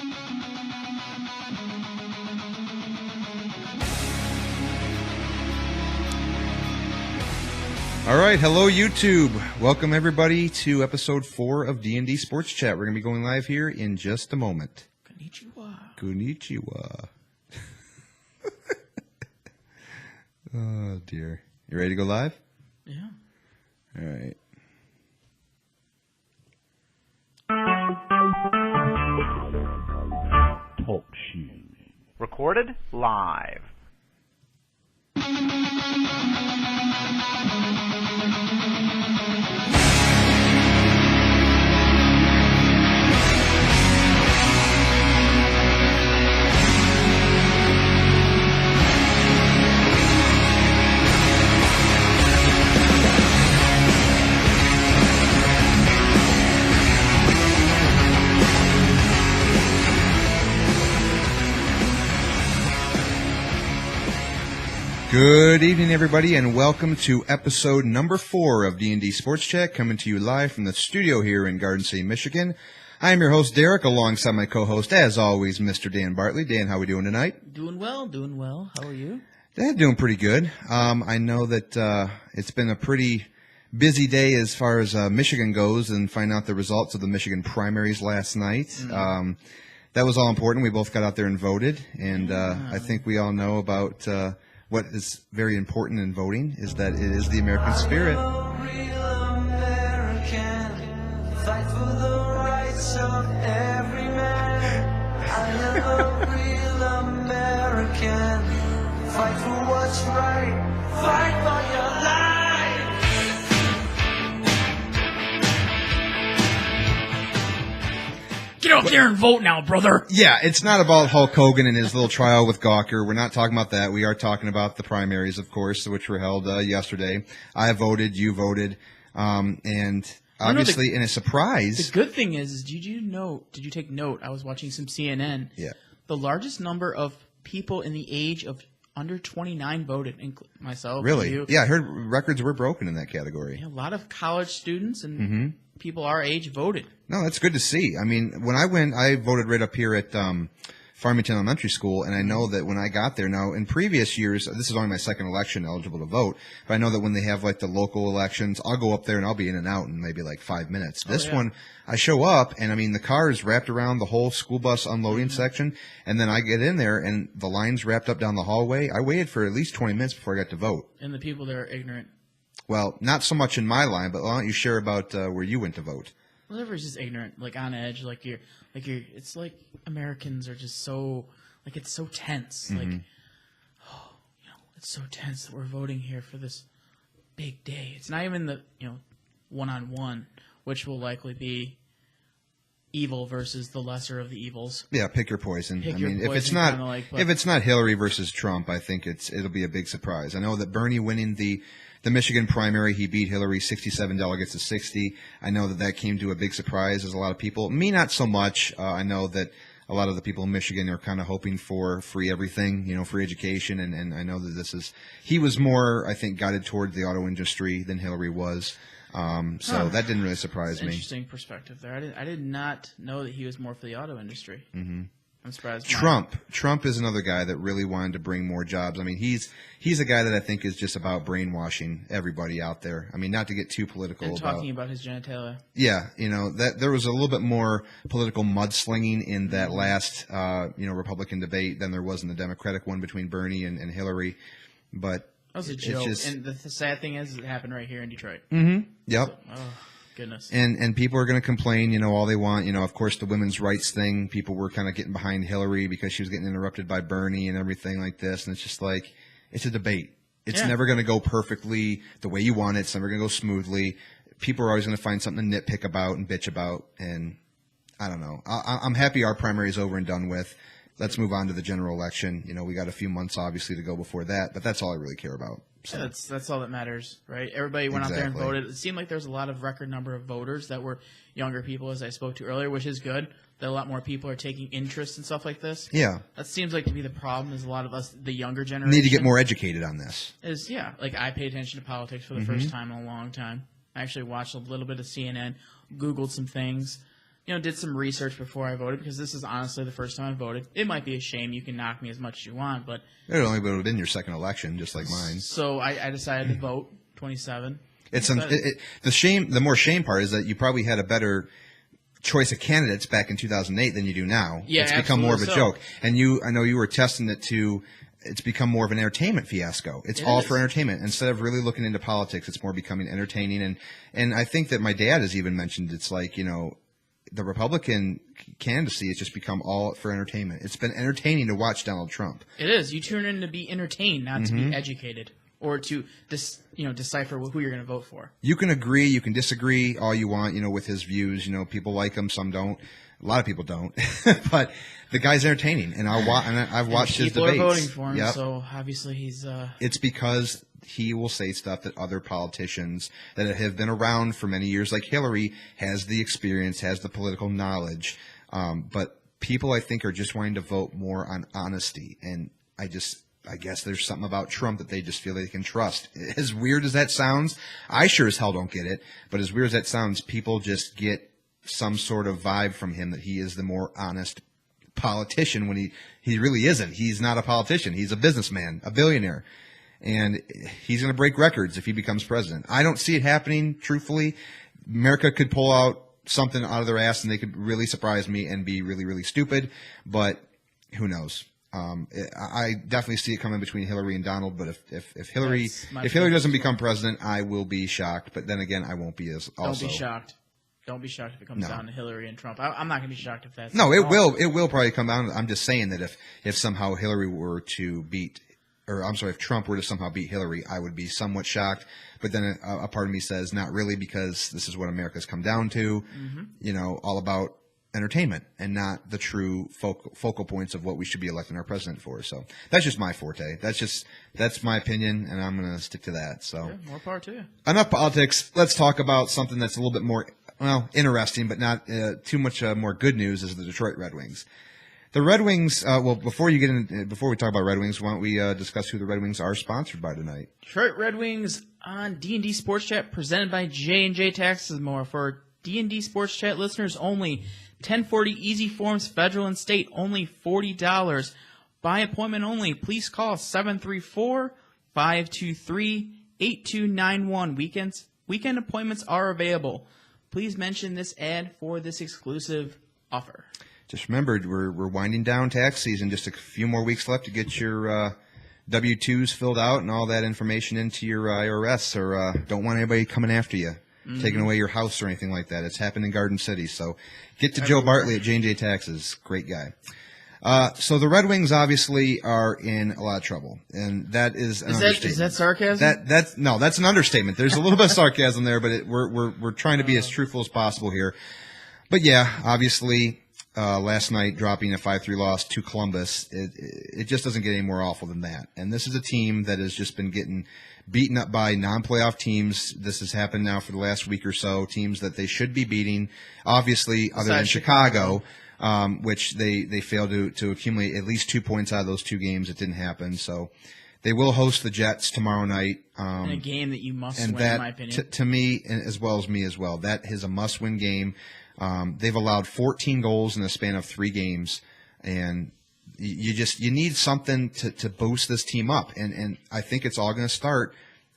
All right, hello YouTube. Welcome everybody to episode 4 of D&D Sports Chat. We're going to be going live here in just a moment. Konnichiwa. Konnichiwa. Oh dear. You ready to go live? Yeah. All right. Talk shoes. Recorded live. Good evening, everybody, and welcome to episode number 4 of D&D Sports Chat, coming to you live from the studio here in Garden City, Michigan. I am your host, Derek, alongside my co-host, as always, Mr. Dan Bartley. Dan, how are we doing tonight? Doing well. How are you? Doing pretty good. I know that it's been a pretty busy day as far as Michigan goes, and find out the results of the Michigan primaries last night. Mm-hmm. That was all important. We both got out there and voted, and I think we all know about what is very important in voting is that it is the American spirit. Fight for the rights of every man. I am a real American. Fight for what's right. Fight for your life. Get out there and vote now, brother. Yeah, it's not about Hulk Hogan and his little trial with Gawker. We're not talking about that. We are talking about the primaries, of course, which were held yesterday. I voted, you voted, and obviously in a surprise. The good thing is did you take note? I was watching some CNN. Yeah. The largest number of people in the age of under 29 voted, myself. Really? You. Yeah, I heard records were broken in that category. Yeah, a lot of college students and people our age voted. No, that's good to see. I mean, when I went, I voted right up here at Farmington Elementary School, and I know that when I got there, now in previous years, this is only my second election eligible to vote, but I know that when they have like the local elections, I'll go up there and I'll be in and out in maybe like 5 minutes. This one, I show up, and I mean, the car is wrapped around the whole school bus unloading section, and then I get in there, and the line's wrapped up down the hallway. I waited for at least 20 minutes before I got to vote. And the people there are ignorant. Well, not so much in my line, but why don't you share about where you went to vote? Well, everybody's just ignorant, like on edge, like you're. It's like Americans are just so, like it's so tense, like, it's so tense that we're voting here for this big day. It's not even the one-on-one, which will likely be evil versus the lesser of the evils. Yeah, pick your poison. If it's not Hillary versus Trump, I think it'll be a big surprise. I know that Bernie winning the Michigan primary, he beat Hillary 67 delegates to 60. I know that came to a big surprise as a lot of people. Me, not so much. I know that a lot of the people in Michigan are kind of hoping for free everything, free education, and I know that he was more, I think, guided toward the auto industry than Hillary was. So that didn't really surprise me. Interesting perspective there. I did not know that he was more for the auto industry. Mm-hmm. I'm surprised. Trump is another guy that really wanted to bring more jobs. I mean, he's a guy that I think is just about brainwashing everybody out there. I mean, not to get too political. And talking about his genitalia. Yeah, that there was a little bit more political mudslinging in that last Republican debate than there was in the Democratic one between Bernie and Hillary. But that was a joke. And the sad thing is, it happened right here in Detroit. Mm-hmm. Yep. So, goodness. And people are going to complain, all they want. Of course, the women's rights thing, people were kind of getting behind Hillary because she was getting interrupted by Bernie and everything like this. And it's just like, it's a debate. It's never going to go perfectly the way you want it. It's never going to go smoothly. People are always going to find something to nitpick about and bitch about. And I don't know. I'm happy our primary is over and done with. Let's move on to the general election. We got a few months, obviously, to go before that. But that's all I really care about. So. Yeah, that's all that matters, right? Everybody went out there and voted. It seemed like there was a lot of record number of voters that were younger people, as I spoke to earlier, which is good. That a lot more people are taking interest in stuff like this. Yeah. That seems like to be the problem is a lot of us, the younger generation. Need to get more educated on this. Like I pay attention to politics for the first time in a long time. I actually watched a little bit of CNN, Googled some things, did some research before I voted, because this is honestly the first time I voted. It might be a shame. You can knock me as much as you want, but it only would have been your second election, just like mine. So I decided to vote 27. The more shame part is that you probably had a better choice of candidates back in 2008 than you do now. Yeah, it's become more of a joke. And I know you were testing it to. It's become more of an entertainment fiasco. It's all for entertainment. Instead of really looking into politics, it's more becoming entertaining. And I think that my dad has even mentioned it's like, the Republican candidacy has just become all for entertainment. It's been entertaining to watch Donald Trump. It is. You tune in to be entertained, not to be educated or to decipher who you're going to vote for. You can agree, you can disagree all you want, with his views. People like him, some don't. A lot of people don't, but the guy's entertaining, and I've watched his debates. People are voting for him, so obviously he's. It's because he will say stuff that other politicians that have been around for many years, like Hillary, has the experience, has the political knowledge, but people I think are just wanting to vote more on honesty, and I guess there's something about Trump that they just feel they can trust. As weird as that sounds, I sure as hell don't get it, but as weird as that sounds, people just get some sort of vibe from him that he is the more honest politician when he really isn't. He's not a politician. He's a businessman, a billionaire. And he's going to break records if he becomes president. I don't see it happening, truthfully. America could pull out something out of their ass and they could really surprise me and be really, really stupid. But who knows? I definitely see it coming between Hillary and Donald. But if Hillary doesn't become president, I will be shocked. But then again, I won't be as also. Don't be shocked. Don't be shocked if it comes down to Hillary and Trump. I'm not going to be shocked if that's no. It will probably come down. I'm just saying that if somehow Hillary were to beat, or I'm sorry, if Trump were to somehow beat Hillary, I would be somewhat shocked. But then a part of me says not really, because this is what America's come down to. All about entertainment and not the true focal points of what we should be electing our president for. So that's just my forte. That's my opinion, and I'm going to stick to that. So more power to you. Enough politics. Let's talk about something that's a little bit more. Well, interesting, but not too much more good news is the Detroit Red Wings. The Red Wings, before we talk about Red Wings, why don't we discuss who the Red Wings are sponsored by tonight? Detroit Red Wings on D&D Sports Chat, presented by J&J Taxes and More. For D&D Sports Chat listeners only, 1040 Easy Forms, federal and state, only $40. By appointment only. Please call 734-523-8291. Weekend appointments are available. Please mention this ad for this exclusive offer. Just remember, we're winding down tax season. Just a few more weeks left to get your W-2s filled out and all that information into your IRS. Or don't want anybody coming after you, taking away your house or anything like that. It's happened in Garden City. So get to Joe Bartley at J&J Taxes. Great guy. So the Red Wings obviously are in a lot of trouble, and that is an understatement. Is that sarcasm? That's an understatement. There's a little bit of sarcasm there, but we're trying to be as truthful as possible here. But yeah, obviously, last night dropping a 5-3 loss to Columbus, it just doesn't get any more awful than that. And this is a team that has just been getting beaten up by non-playoff teams. This has happened now for the last week or so. Teams that they should be beating, obviously, other than Chicago. Which they failed to accumulate at least 2 points out of those two games. It didn't happen. So they will host the Jets tomorrow night. In a game that you must win, that, in my opinion. To me, and as well as me as well, that is a must-win game. They've allowed 14 goals in a span of 3 games, and you need something to boost this team up. And I think it's all going to start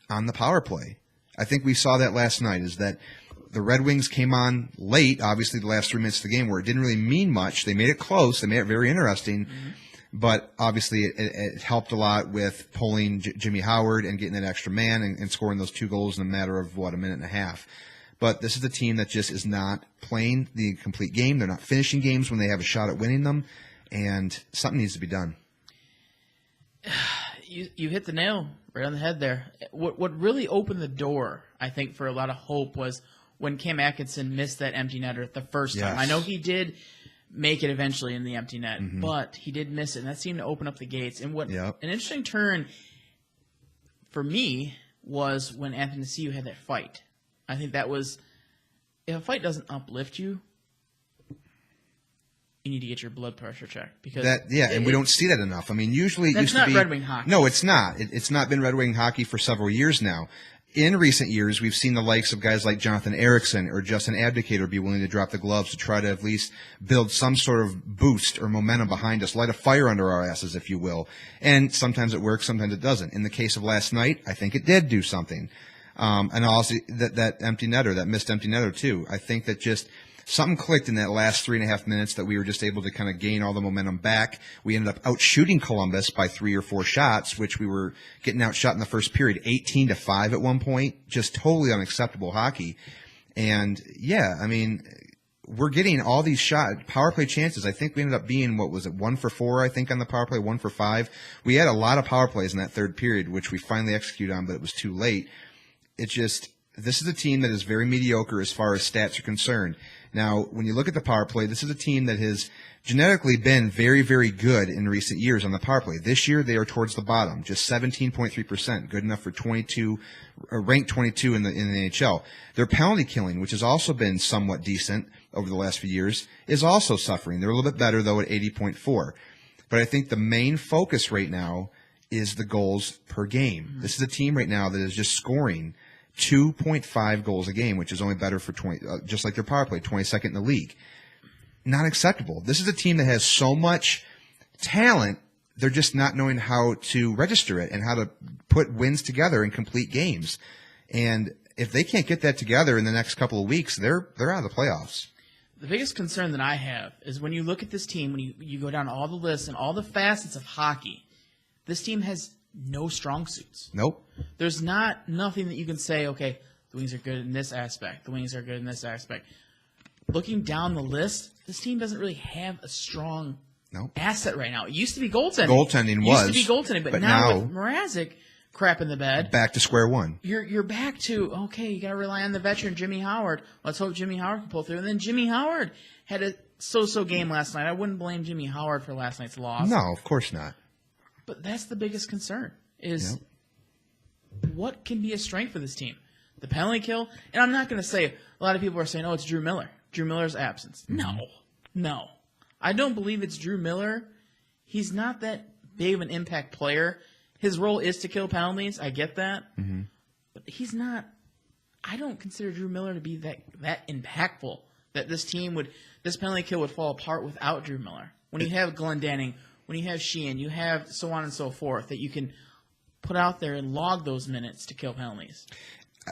on the power play. I think we saw that last night, is that the Red Wings came on late, obviously the last 3 minutes of the game, where it didn't really mean much. They made it close. They made it very interesting. But obviously it helped a lot with pulling Jimmy Howard and getting that extra man and scoring those 2 goals in a matter of, a minute and a half. But this is a team that just is not playing the complete game. They're not finishing games when they have a shot at winning them. And something needs to be done. You hit the nail right on the head there. What really opened the door, I think, for a lot of hope was when Cam Atkinson missed that empty netter the first time. I know he did make it eventually in the empty net, but he did miss it, and that seemed to open up the gates. And what an interesting turn for me was when Anthony Ciu had that fight. I think that was, if a fight doesn't uplift you, you need to get your blood pressure checked, because and we don't see that enough. I mean, usually it used to be Red Wing hockey. No, it's not. It's not been Red Wing hockey for several years now. in recent years, we've seen the likes of guys like Jonathan Erickson or Justin Abdicator be willing to drop the gloves to try to at least build some sort of boost or momentum behind us, light a fire under our asses, if you will. And sometimes it works, sometimes it doesn't. In the case of last night, I think it did do something. And also that empty netter, that missed empty netter too. I think that just something clicked in that last 3.5 minutes that we were just able to kind of gain all the momentum back. We ended up outshooting Columbus by 3 or 4 shots, which we were getting outshot in the first period, 18-5 at one point. Just totally unacceptable hockey. And yeah, I mean, we're getting all these power play chances. I think we ended up being, 1 for 4, I think, on the power play, 1 for 5. We had a lot of power plays in that third period, which we finally executed on, but it was too late. This is a team that is very mediocre as far as stats are concerned. Now, when you look at the power play, this is a team that has genetically been very, very good in recent years on the power play. This year, they are towards the bottom, just 17.3%, good enough for 22, ranked 22 in the NHL. Their penalty killing, which has also been somewhat decent over the last few years, is also suffering. They're a little bit better, though, at 80.4. But I think the main focus right now is the goals per game. Mm-hmm. This is a team right now that is just scoring 2.5 goals a game, which is only better for 20, just like their power play, 22nd in the league. Not acceptable. This is a team that has so much talent, they're just not knowing how to register it and how to put wins together in complete games. And if they can't get that together in the next couple of weeks, they're out of the playoffs. The biggest concern that I have is when you look at this team, when you go down all the lists and all the facets of hockey, this team has no strong suits. Nope. There's nothing that you can say, okay, the Wings are good in this aspect. The Wings are good in this aspect. Looking down the list, this team doesn't really have a strong asset right now. It used to be goaltending. But now with Mrazek crap in the bed, back to square one. You're back to, okay, you got to rely on the veteran Jimmy Howard. Let's hope Jimmy Howard can pull through. And then Jimmy Howard had a so-so game last night. I wouldn't blame Jimmy Howard for last night's loss. No, of course not. But that's the biggest concern is what can be a strength for this team? The penalty kill? And I'm not going to say, a lot of people are saying, oh, it's Drew Miller. Drew Miller's absence. Mm-hmm. No. I don't believe it's Drew Miller. He's not that big of an impact player. His role is to kill penalties. I get that. Mm-hmm. But he's not – I don't consider Drew Miller to be that impactful that this penalty kill would fall apart without Drew Miller. When you have Glendening – when you have Sheehan, you have so on and so forth that you can put out there and log those minutes to kill penalties.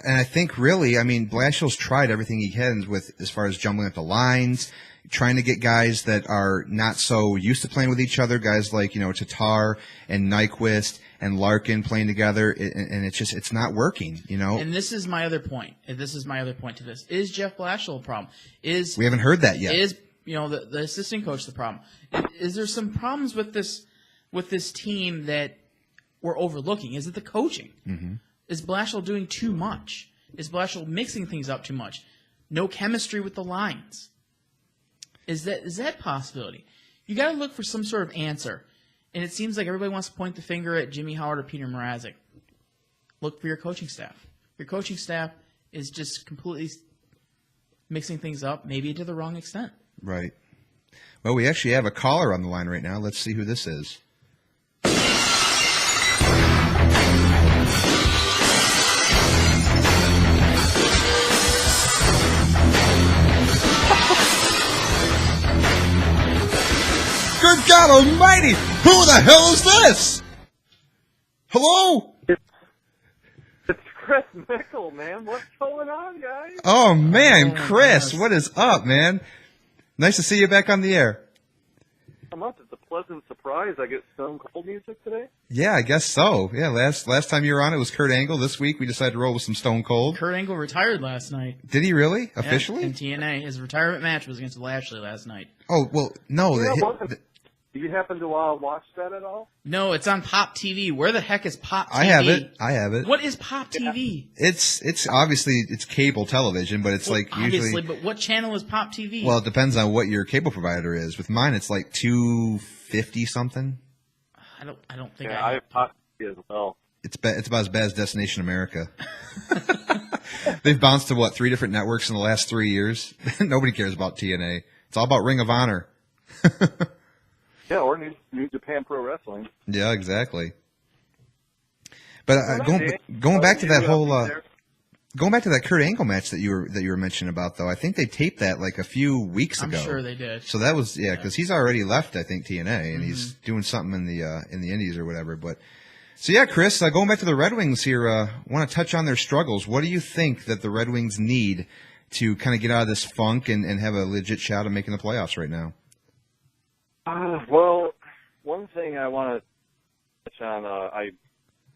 And I think really, I mean, Blashill's tried everything he can with as far as jumbling up the lines, trying to get guys that are not so used to playing with each other, guys like, Tatar and Nyquist and Larkin playing together, and it's not working, And this is my other point. To this. Is Jeff Blashill a problem? We haven't heard that yet. Is the assistant coach the problem? Is there some problems with this team that we're overlooking? Is it the coaching? Mm-hmm. Is Blashill doing too much? Is Blashill mixing things up too much? No chemistry with the lines. Is that a possibility? You got to look for some sort of answer. And it seems like everybody wants to point the finger at Jimmy Howard or Peter Mrazek. Look for your coaching staff. Your coaching staff is just completely mixing things up, maybe to the wrong extent. Right. Well, we actually have a caller on the line right now. Let's see who this is. Good God Almighty! Who the hell is this? Hello? It's Chris Mickle, man. What's going on, guys? Oh, man, Chris, what is up, man? Nice to see you back on the air. It's a pleasant surprise. I get Stone Cold music today. Yeah, I guess so. Yeah, last time you were on, it was Kurt Angle. This week, we decided to roll with some Stone Cold. Kurt Angle retired last night. Did he really? Officially? Yeah, in TNA. His retirement match was against Lashley last night. Oh, well, no. Do you happen to watch that at all? No, it's on Pop TV. Where the heck is Pop TV? I have it. What is Pop TV? It's obviously it's cable television, but it's usually. But what channel is Pop TV? Well, it depends on what your cable provider is. With mine, it's like $250 something. I don't think I have Pop TV as well. It's about as bad as Destination America. They've bounced to 3 different networks in the last 3 years. Nobody cares about TNA. It's all about Ring of Honor. Yeah, or New Japan Pro Wrestling. Yeah, exactly. But going back to that whole Going back to that Kurt Angle match that you were mentioning about, though, I think they taped that like a few weeks ago. I'm sure they did. So that was because he's already left, I think, TNA, and he's doing something in the Indies or whatever. But so yeah, Chris, going back to the Red Wings here, want to touch on their struggles. What do you think that the Red Wings need to kind of get out of this funk and have a legit shot at making the playoffs right now? Well, one thing I want to touch on, I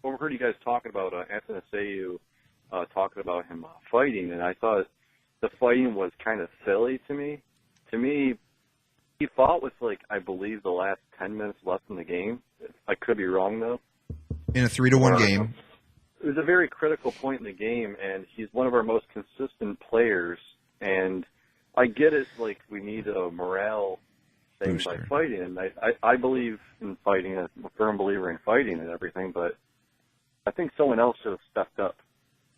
overheard you guys talking about Anthony Seiyu. Talking about him fighting, and I thought the fighting was kind of silly to me. To me, he fought with, like, I believe the last 10 minutes left in the game. I could be wrong, though. In a 3-1 game. It was a very critical point in the game, and he's one of our most consistent players, and I get it, like, we need a morale thing by fighting, and I believe in fighting. I'm a firm believer in fighting and everything, but I think someone else should have stepped up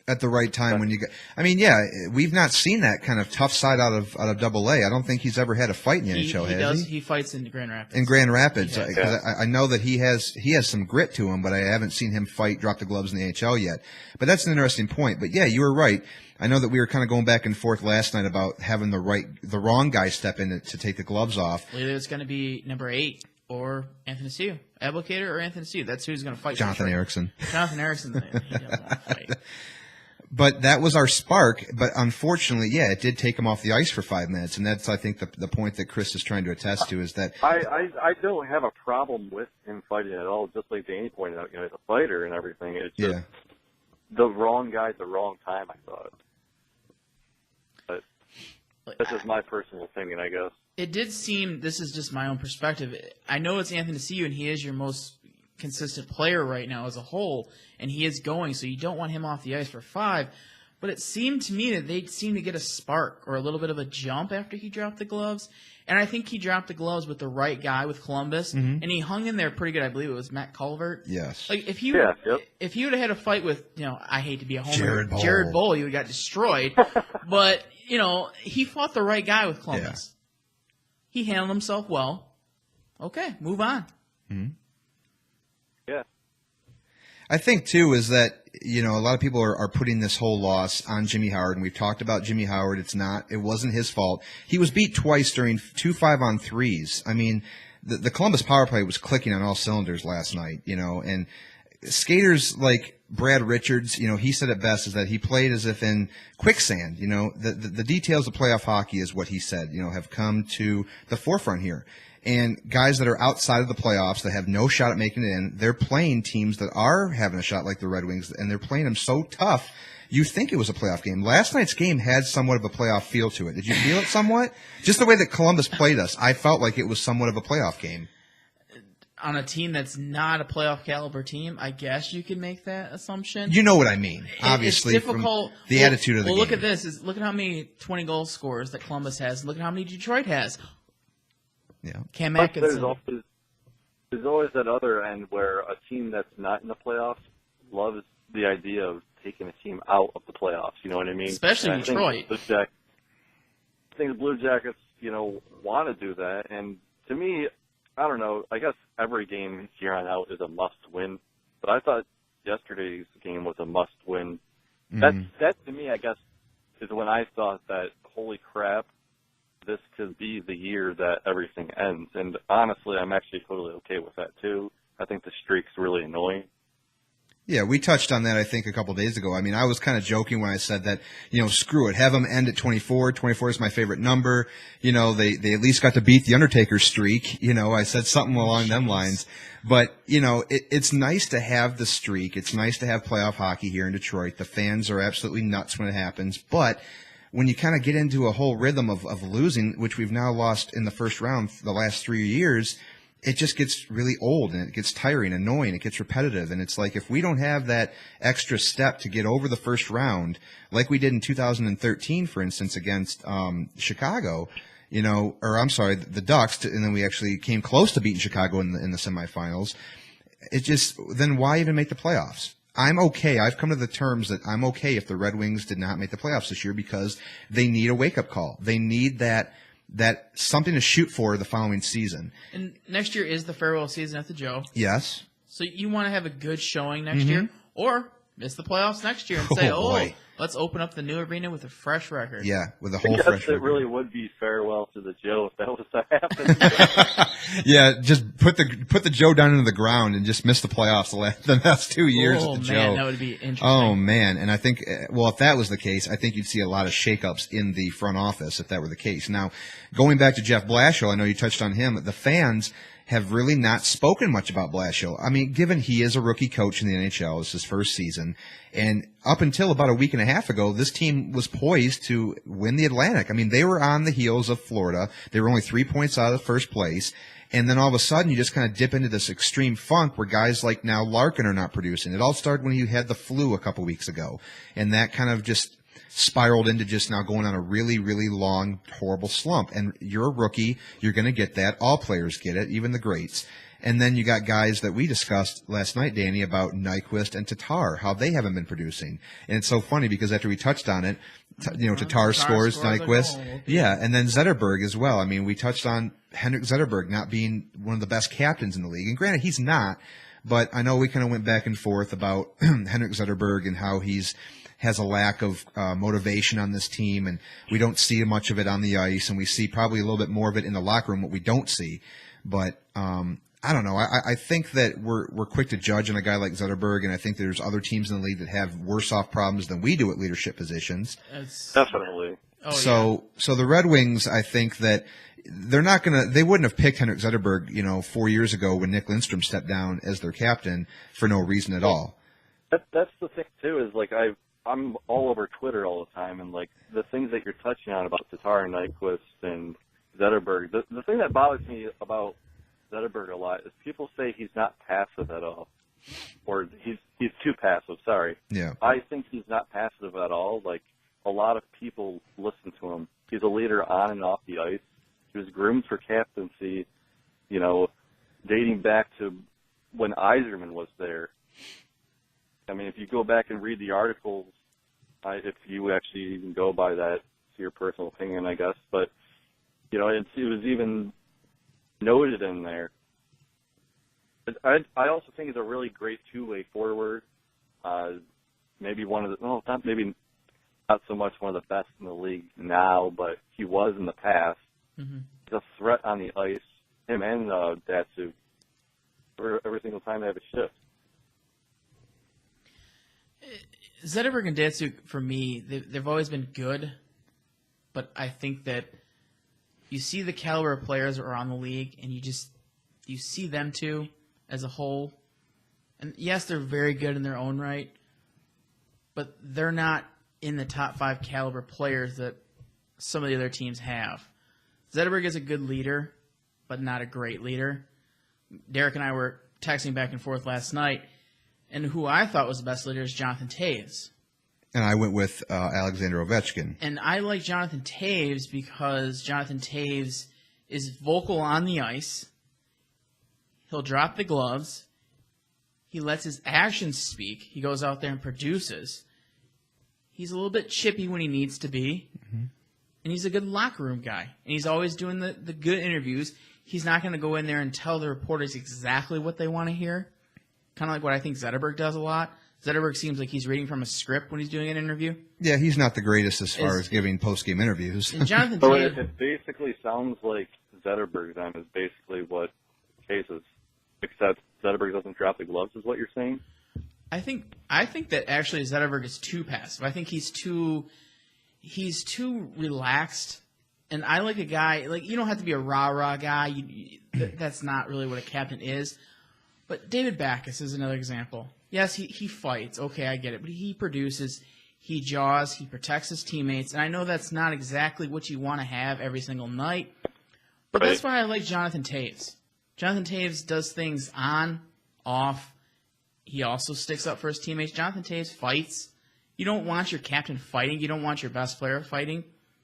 at the right time when you get. I mean, yeah, we've not seen that kind of tough side out of AA. I don't think he's ever had a fight in the NHL. Has he? He fights in Grand Rapids. In Grand Rapids, I know that he has some grit to him, but I haven't seen him drop the gloves in the NHL yet. But that's an interesting point. But yeah, you were right. I know that we were kind of going back and forth last night about having the wrong guy step in to take the gloves off. Either it's going to be number 8 or Anthony Seiyu, Ablocator or Anthony Seiyu. That's who's going to fight. Jonathan Erickson. Jonathan Erickson. He doesn't want to fight. But that was our spark. But unfortunately, yeah, it did take him off the ice for 5 minutes, and that's I think the point that Chris is trying to attest to is that I don't have a problem with him fighting at all. Just like Danny pointed out, he's a fighter and everything. It's just the wrong guy at the wrong time, I thought. But that's just my personal opinion, I guess. It did seem, this is just my own perspective, I know it's Anthony Seiyu, and he is your most consistent player right now as a whole, and he is going, so you don't want him off the ice for 5. But it seemed to me that they seemed to get a spark or a little bit of a jump after he dropped the gloves. And I think he dropped the gloves with the right guy with Columbus, and he hung in there pretty good. I believe it was Matt Culvert. Yes. Like if he would have had a fight with, I hate to be a homer, Jared Boll, he would have got destroyed. But he fought the right guy with Columbus. Yeah. He handled himself well. Okay, move on. Mm-hmm. Yeah. I think, too, is that, a lot of people are putting this whole loss on Jimmy Howard, and we've talked about Jimmy Howard. It wasn't his fault. He was beat twice during 2 5-on-3s. I mean, the Columbus power play was clicking on all cylinders last night, and skaters like Brad Richards, he said it best, is that he played as if in quicksand. The details of playoff hockey is what he said, have come to the forefront here. And guys that are outside of the playoffs that have no shot at making it in, they're playing teams that are having a shot like the Red Wings, and they're playing them so tough, you think it was a playoff game. Last night's game had somewhat of a playoff feel to it. Did you feel it somewhat? Just the way that Columbus played us, I felt like it was somewhat of a playoff game. On a team that's not a playoff caliber team, I guess you could make that assumption. You know what I mean, obviously. It's difficult. From the attitude of the game. Look at this. Look at how many 20-goal scorers that Columbus has. Look at how many Detroit has. Yeah. Cam Atkinson. There's always that other end where a team that's not in the playoffs loves the idea of taking a team out of the playoffs. You know what I mean? Especially Detroit. I think the Blue Jackets, want to do that. And to me, I don't know. I guess every game here on out is a must-win. But I thought yesterday's game was a must-win. Mm-hmm. That to me, I guess, is when I thought that, holy crap, this could be the year that everything ends. And honestly, I'm actually totally okay with that, too. I think the streak's really annoying. Yeah, we touched on that, I think, a couple days ago. I mean, I was kind of joking when I said that, screw it. Have them end at 24. 24 is my favorite number. They at least got to beat the Undertaker's streak. I said something along them lines. But, it's nice to have the streak. It's nice to have playoff hockey here in Detroit. The fans are absolutely nuts when it happens. But when you kind of get into a whole rhythm of losing, which we've now lost in the first round the last 3 years, it just gets really old, and it gets tiring, annoying, it gets repetitive. And it's like, if we don't have that extra step to get over the first round, like we did in 2013, for instance, against Chicago, the Ducks, and then we actually came close to beating Chicago in the semifinals, then why even make the playoffs? I'm okay. I've come to the terms that I'm okay if the Red Wings did not make the playoffs this year, because they need a wake-up call. They need that something to shoot for the following season. And next year is the farewell season at the Joe. Yes. So you want to have a good showing next year, or miss the playoffs next year and say, Let's open up the new arena with a fresh record. Yeah, with a whole fresh record. It really would be farewell to the Joe if that was to happen. Yeah, just put the Joe down into the ground and just miss the playoffs the last 2 years Oh, with the man, Joe. that would be interesting. Oh, man. And I think, well, if that was the case, I think you'd see a lot of shakeups in the front office if that were the case. Now, going back to Jeff Blashill, I know you touched on him. The fans have really not spoken much about Blashill. I mean, given he is a rookie coach in the NHL, it's his first season, and up until about a week and a half ago, this team was poised to win the Atlantic. I mean, they were on the heels of Florida. They were only 3 points out of first place. And then all of a sudden, you just kind of dip into this extreme funk where guys like now Larkin are not producing. It all started when he had the flu a couple weeks ago. And that kind of just spiraled into just now going on a really, really long, horrible slump. And you're a rookie. You're going to get that. All players get it, even the greats. And then you got guys that we discussed last night, Danny, about Nyquist and Tatar, how they haven't been producing. And it's so funny because after we touched on it, Tatar scores, Nyquist. Yeah, and then Zetterberg as well. I mean, we touched on Henrik Zetterberg not being one of the best captains in the league. And granted, he's not. But I know we kind of went back and forth about Henrik Zetterberg and how has a lack of motivation on this team, and we don't see much of it on the ice, and we see probably a little bit more of it in the locker room, what we don't see. But I don't know. I think that we're quick to judge on a guy like Zetterberg, and I think there's other teams in the league that have worse off problems than we do at leadership positions. Definitely. Oh, so the Red Wings, I think that they wouldn't have picked Henrik Zetterberg, 4 years ago when Nick Lindstrom stepped down as their captain for no reason at all. That's the thing too, is like I'm all over Twitter all the time, and like the things that you're touching on about Tatar and Nyquist and Zetterberg. The thing that bothers me about Zetterberg a lot is people say he's not passive at all, or he's too passive. Sorry. Yeah. I think he's not passive at all. Like a lot of people listen to him. He's a leader on and off the ice. He was groomed for captaincy, dating back to when Yzerman was there. I mean, if you go back and read the articles, if you actually even go by that, it's your personal opinion, I guess. But it was even noted in there. I also think he's a really great two-way forward. Maybe one of the not so much one of the best in the league now, but he was in the past. Mm-hmm. He's a threat on the ice. Him and Datsuk. Every single time they have a shift. Zetterberg and Datsuk, for me, they've always been good, but I think that you see the caliber of players that are on the league, and you see them too as a whole. And yes, they're very good in their own right, but they're not in the top 5 caliber players that some of the other teams have. Zetterberg is a good leader, but not a great leader. Derek and I were texting back and forth last night, and who I thought was the best leader is Jonathan Toews. And I went with Alexander Ovechkin. And I like Jonathan Toews because Jonathan Toews is vocal on the ice. He'll drop the gloves. He lets his actions speak. He goes out there and produces. He's a little bit chippy when he needs to be. Mm-hmm. And he's a good locker room guy. And he's always doing the good interviews. He's not going to go in there and tell the reporters exactly what they want to hear. Kind of like what I think Zetterberg does a lot. Zetterberg seems like he's reading from a script when he's doing an interview. Yeah, he's not the greatest as far as giving post-game interviews. And Jonathan So Toews, it basically sounds like Zetterberg then is basically what Case is, except Zetterberg doesn't drop the gloves, is what you're saying? I think that actually Zetterberg is too passive. I think he's too relaxed. And I like a guy, you don't have to be a rah-rah guy. That's not really what a captain is. But David Backes is another example. Yes, he fights. Okay, I get it. But he produces, he jaws, he protects his teammates. And I know that's not exactly what you want to have every single night. But that's why I like Jonathan Toews. Jonathan Toews does things on, off. He also sticks up for his teammates. Jonathan Toews fights. You don't want your captain fighting. You don't want your best player fighting.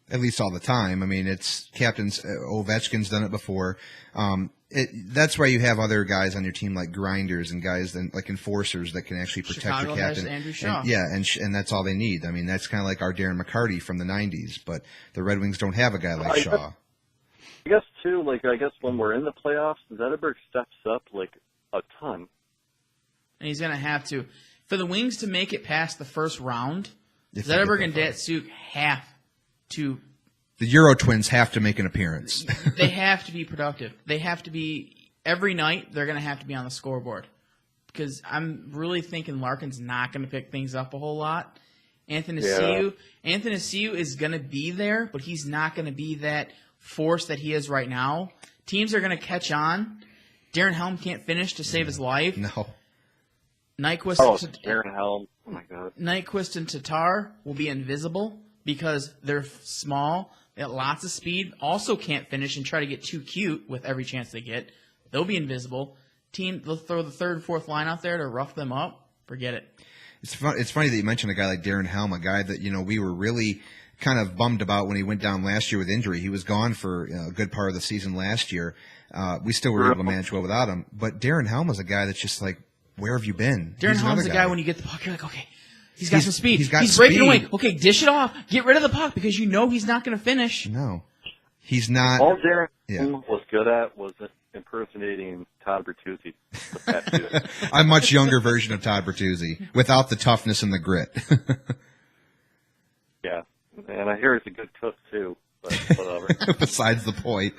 At least all the time. I mean, it's captains. Ovechkin's done it before. That's why you have other guys on your team like grinders and guys like enforcers that can actually protect Chicago your captain. has Andrew Shaw. And that's all they need. I mean, that's kind of like our Darren McCarty from the 90s, but the Red Wings don't have a guy like Shaw. I guess, too, when we're in the playoffs, Zetterberg steps up, a ton. And he's going to have to. For the Wings to make it past the first round, Zetterberg and Datsuk have to. The Euro Twins have to make an appearance. They have to be productive. They have to be every night. They're going to have to be on the scoreboard because I'm really thinking Larkin's not going to pick things up a whole lot. Anthony Ciu is going to be there, but he's not going to be that force that he is right now. Teams are going to catch on. Darren Helm can't finish to save his life. No. Nyquist, Darren Helm. Oh my God. Nyquist and Tatar will be invisible because they're small. They got lots of speed. Also can't finish and try to get too cute with every chance they get. They'll be invisible. They'll throw the third and fourth line out there to rough them up. Forget it. It's funny that you mentioned a guy like Darren Helm, a guy that we were really kind of bummed about when he went down last year with injury. He was gone for a good part of the season last year. We still were able to manage well without him. But Darren Helm is a guy that's just like, where have you been? Darren Helm's a guy when you get the puck, you're like, okay, he's got some speed. He's breaking away. Okay, dish it off. Get rid of the puck because you know he's not going to finish. No, he's not. All Darren was good at was impersonating Todd Bertuzzi. A much younger version of Todd Bertuzzi without the toughness and the grit. Yeah, and I hear he's a good cook too, but whatever. Besides the point.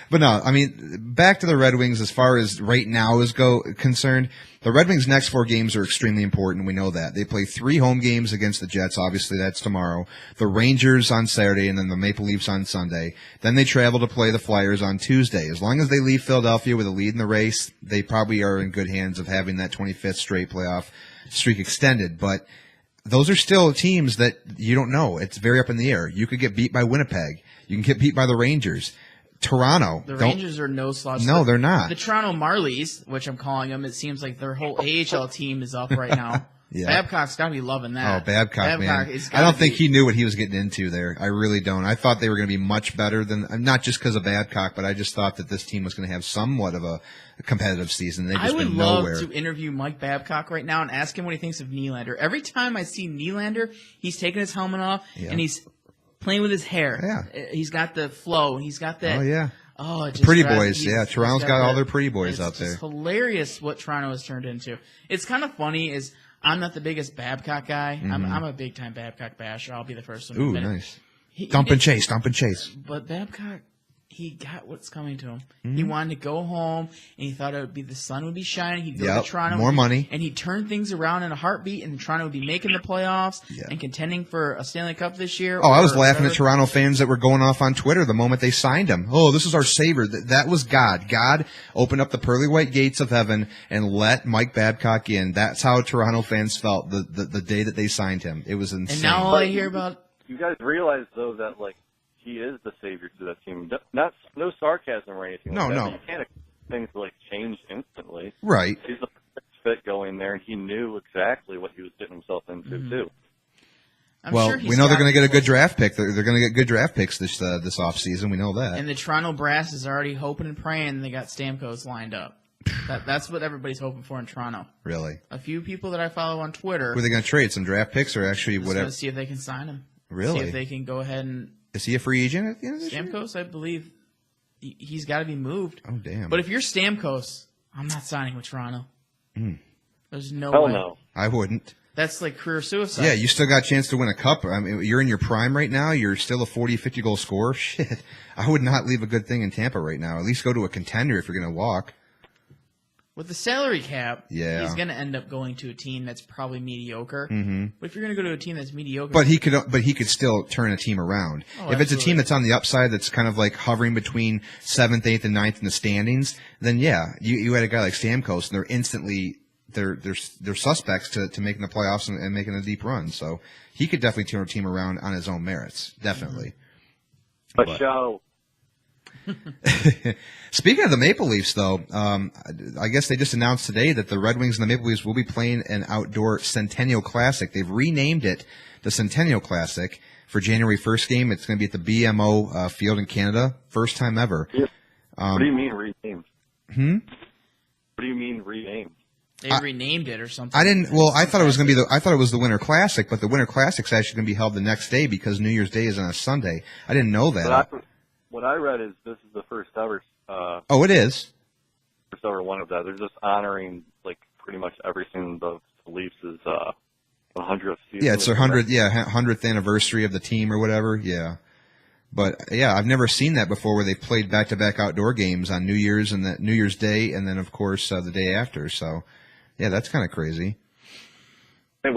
But no, I mean, back to the Red Wings as far as right now is concerned. The Red Wings' next 4 games are extremely important. We know that. They play 3 home games against the Jets. Obviously, that's tomorrow. The Rangers on Saturday, and then the Maple Leafs on Sunday. Then they travel to play the Flyers on Tuesday. As long as they leave Philadelphia with a lead in the race, they probably are in good hands of having that 25th straight playoff streak extended. But those are still teams that you don't know. It's very up in the air. You could get beat by Winnipeg. You can get beat by the Rangers. Toronto. The Rangers are no slouch. No, they're not. The Toronto Marlies, which I'm calling them, it seems like their whole AHL team is up right now. Yeah. Babcock's got to be loving that. Oh, Babcock, man. I don't think he knew what he was getting into there. I really don't. I thought they were going to be much better than, not just because of Babcock, but I just thought that this team was going to have somewhat of a competitive season. They've just been nowhere. I would love to interview Mike Babcock right now and ask him what he thinks of Nylander. Every time I see Nylander, he's taking his helmet off and he's playing with his hair. Yeah. He's got the flow. He's got that. Oh, yeah. Oh, it just pretty boys, yeah. Toronto's got all their pretty boys out there. It's hilarious what Toronto has turned into. It's kind of funny. I'm not the biggest Babcock guy. Mm-hmm. I'm a big time Babcock basher. I'll be the first one to admit it. Nice. Dump and chase. But Babcock, he got what's coming to him. Mm-hmm. He wanted to go home, and he thought it would be the sun would be shining. He'd go to Toronto, more money, and he'd turn things around in a heartbeat. And Toronto would be making the playoffs and contending for a Stanley Cup this year. Oh, I was laughing at Toronto fans that were going off on Twitter the moment they signed him. Oh, this is our savior. That was God. God opened up the pearly white gates of heaven and let Mike Babcock in. That's how Toronto fans felt the day that they signed him. It was insane. And now all I hear about. You guys realize though that he is the savior to that team. No sarcasm or anything. No. You can't expect things to change instantly. Right. He's the perfect fit going there, and he knew exactly what he was getting himself into too. We know they're going to get a good draft pick. They're going to get good draft picks this offseason. We know that. And the Toronto Brass is already hoping and praying they got Stamkos lined up. That's what everybody's hoping for in Toronto. Really? A few people that I follow on Twitter. Who are they going to trade? Some draft picks or actually whatever? Going to see if they can sign him. Really? See if they can go ahead and. Is he a free agent at the end of this year? Stamkos, I believe he's got to be moved. Oh, damn. But if you're Stamkos, I'm not signing with Toronto. There's no way. No. I wouldn't. That's like career suicide. Yeah, you still got a chance to win a cup. I mean, you're in your prime right now. You're still a 40, 50 goal scorer. Shit. I would not leave a good thing in Tampa right now. At least go to a contender if you're going to walk. With the salary cap, he's going to end up going to a team that's probably mediocre. Mm-hmm. But if you're going to go to a team that's mediocre, but he could still turn a team around. If it's a team that's on the upside, that's kind of hovering between 7th, 8th, and 9th in the standings, then you had a guy like Stamkos, and they're instantly they're suspects to making the playoffs and making a deep run. So he could definitely turn a team around on his own merits, definitely. But show. Speaking of the Maple Leafs, though, I guess they just announced today that the Red Wings and the Maple Leafs will be playing an outdoor Centennial Classic. They've renamed it the Centennial Classic for January 1st game. It's going to be at the BMO field in Canada. First time ever. What do you mean renamed? What do you mean renamed? They renamed it or something. I didn't. Well, I thought it was going to be I thought it was the Winter Classic, but the Winter Classic's actually going to be held the next day because New Year's Day is on a Sunday. I didn't know that. What I read is this is the first ever. It is. First ever one of that. They're just honoring pretty much everything the Leafs' 100th season. Yeah, it's their 100th anniversary of the team or whatever. Yeah. But yeah, I've never seen that before where they played back-to-back outdoor games on New Year's and New Year's Day, and then of course the day after. So, yeah, that's kind of crazy. Hey,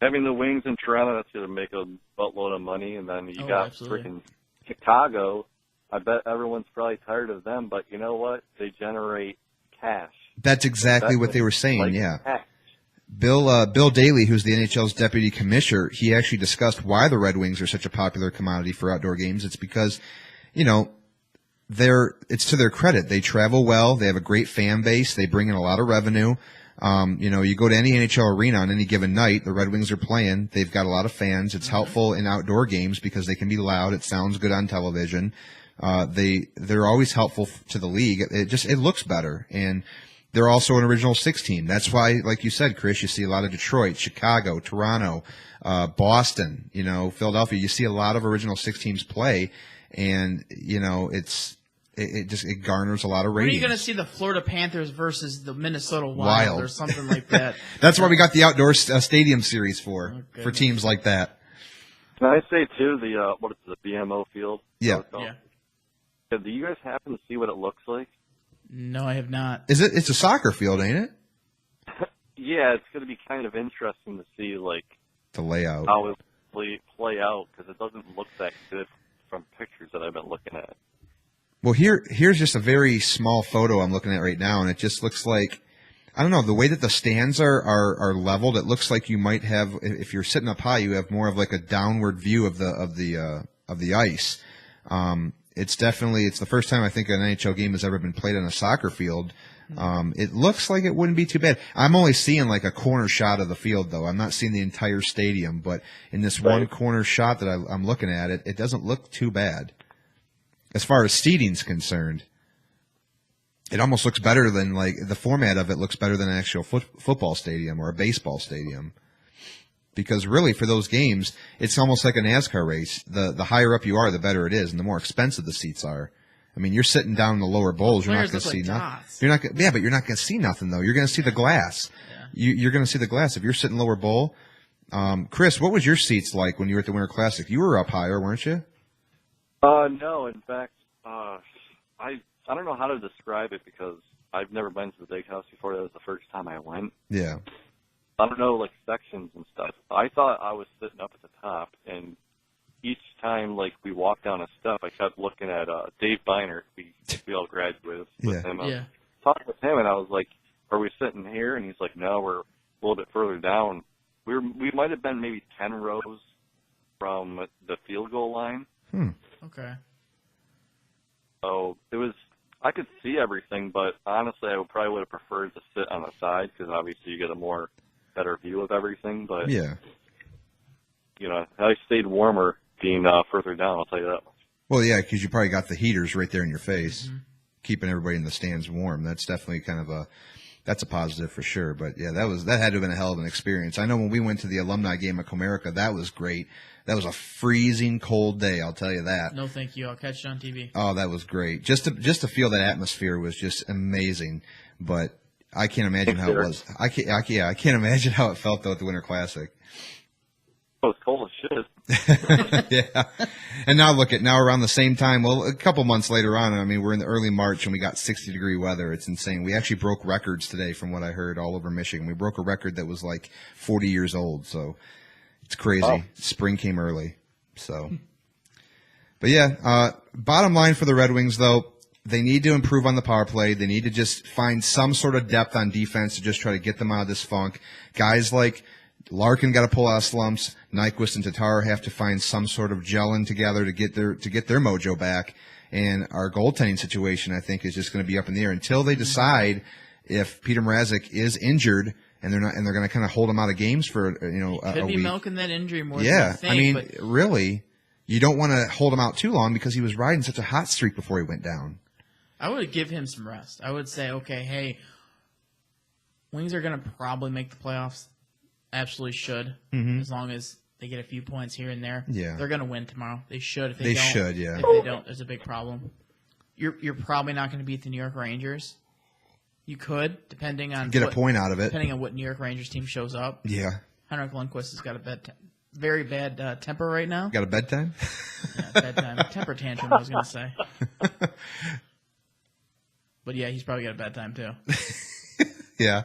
having the Wings in Toronto, that's going to make a buttload of money, and then you got freaking Chicago. I bet everyone's probably tired of them, but you know what? They generate cash. That's exactly what they were saying. Like yeah. Cash. Bill Daly, who's the NHL's deputy commissioner, he actually discussed why the Red Wings are such a popular commodity for outdoor games. It's because, it's to their credit. They travel well. They have a great fan base. They bring in a lot of revenue. You go to any NHL arena on any given night, the Red Wings are playing. They've got a lot of fans. It's helpful in outdoor games because they can be loud. It sounds good on television. They're always helpful to the league. It looks better. And they're also an original six team. That's why, like you said, Chris, you see a lot of Detroit, Chicago, Toronto, Boston, Philadelphia. You see a lot of original six teams play, and it garners a lot of ratings. When are you going to see the Florida Panthers versus the Minnesota Wild or something like that? That's why we got the outdoor stadium series for teams like that. Can I say too the BMO field? Yeah. Do you guys happen to see what it looks like? No, I have not. It's a soccer field, ain't it? Yeah, it's going to be kind of interesting to see the layout, how it play out, because it doesn't look that good from pictures that I've been looking at. Well, here's just a very small photo I'm looking at right now, and it just looks like, I don't know, the way that the stands are leveled. It looks like you might have, if you're sitting up high, you have more of like a downward view of the ice. It's the first time I think an NHL game has ever been played on a soccer field. It looks like it wouldn't be too bad. I'm only seeing like a corner shot of the field, though. I'm not seeing the entire stadium, but in this one corner shot that I'm looking at, it doesn't look too bad. As far as seating's concerned, it almost looks better than, the format of it looks better than an actual football stadium or a baseball stadium. Because really, for those games, it's almost like a NASCAR race. The higher up you are, the better it is, and the more expensive the seats are. I mean, you're sitting down in the lower bowls. You're not going to see nothing. But you're not going to see nothing though. You're going to see the glass. Yeah. You're going to see the glass if you're sitting lower bowl. Chris, what was your seats like when you were at the Winter Classic? You were up higher, weren't you? No. In fact, I don't know how to describe it because I've never been to the big house before. That was the first time I went. Yeah. I don't know, sections and stuff. I thought I was sitting up at the top, and each time, we walked down a step, I kept looking at Dave Biner. We all graduated with him. I talked with him, and I was like, are we sitting here? And he's like, no, we're a little bit further down. We might have been maybe 10 rows from the field goal line. Okay. So I could see everything, but honestly, I probably would have preferred to sit on the side because obviously you get a better view of everything. But I stayed warmer being further down. I'll tell you that much. Well, yeah, because you probably got the heaters right there in your face, keeping everybody in the stands warm. That's definitely that's a positive for sure. But yeah, that had to have been a hell of an experience. I know when we went to the alumni game at Comerica, that was great. That was a freezing cold day, I'll tell you that. No, thank you. I'll catch it on TV. Oh, that was great. Just to feel that atmosphere was just amazing. But I can't imagine how it was. I can't imagine how it felt though at the Winter Classic. It was cold as shit. Yeah. And now now around the same time, well, a couple months later on, I mean, we're in the early March and we got 60-degree weather. It's insane. We actually broke records today from what I heard all over Michigan. We broke a record that was 40 years old. So it's crazy. Wow. Spring came early. So, but yeah, bottom line for the Red Wings though, they need to improve on the power play. They need to just find some sort of depth on defense to just try to get them out of this funk. Guys like Larkin got to pull out of slumps. Nyquist and Tatar have to find some sort of gelling together to get their mojo back. And our goaltending situation, I think, is just going to be up in the air until they decide if Peter Mrazek is injured and they're going to kind of hold him out of games for a could be week. Milking that injury more. Than you think, I mean, really, you don't want to hold him out too long because he was riding such a hot streak before he went down. I would give him some rest. I would say, okay, hey, Wings are going to probably make the playoffs. Absolutely should, as long as they get a few points here and there. Yeah. They're going to win tomorrow. They should. If they should, yeah. If they don't, there's a big problem. You're probably not going to beat the New York Rangers. You could, depending on get a point out of it. Depending on what New York Rangers team shows up. Yeah. Henrik Lundqvist has got a very bad temper right now. Got a bedtime? Yeah, bedtime. Temper tantrum, I was going to say. But yeah, he's probably got a bad time too. Yeah,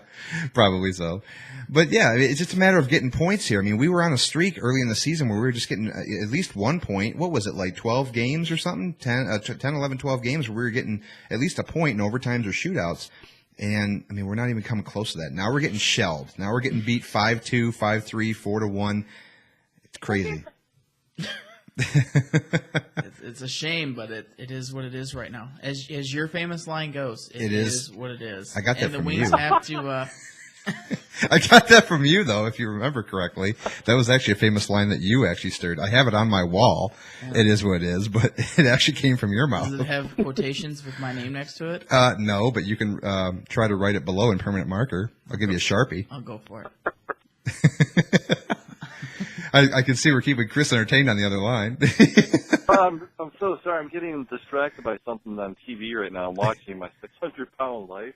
probably so. But yeah, it's just a matter of getting points here. I mean, we were on a streak early in the season where we were just getting at least 1 point. What was it, like 12 games or something? 10, 11, 12 games where we were getting at least a point in overtimes or shootouts. And, I mean, we're not even coming close to that. Now we're getting shelled. Now we're getting beat 5-2, 5-3, 4-1. It's crazy. It's a shame, but it is what it is right now. As your famous line goes, it is what it is. I got that from you. And the Wings have to... I got that from you, though, if you remember correctly. That was actually a famous line that you actually stirred. I have it on my wall. Yeah. It is what it is, but it actually came from your mouth. Does it have quotations with my name next to it? No, but you can try to write it below in permanent marker. I'll give you a Sharpie. I'll go for it. I can see we're keeping Chris entertained on the other line. I'm so sorry. I'm getting distracted by something on TV right now. I'm watching My 600-Pound Life.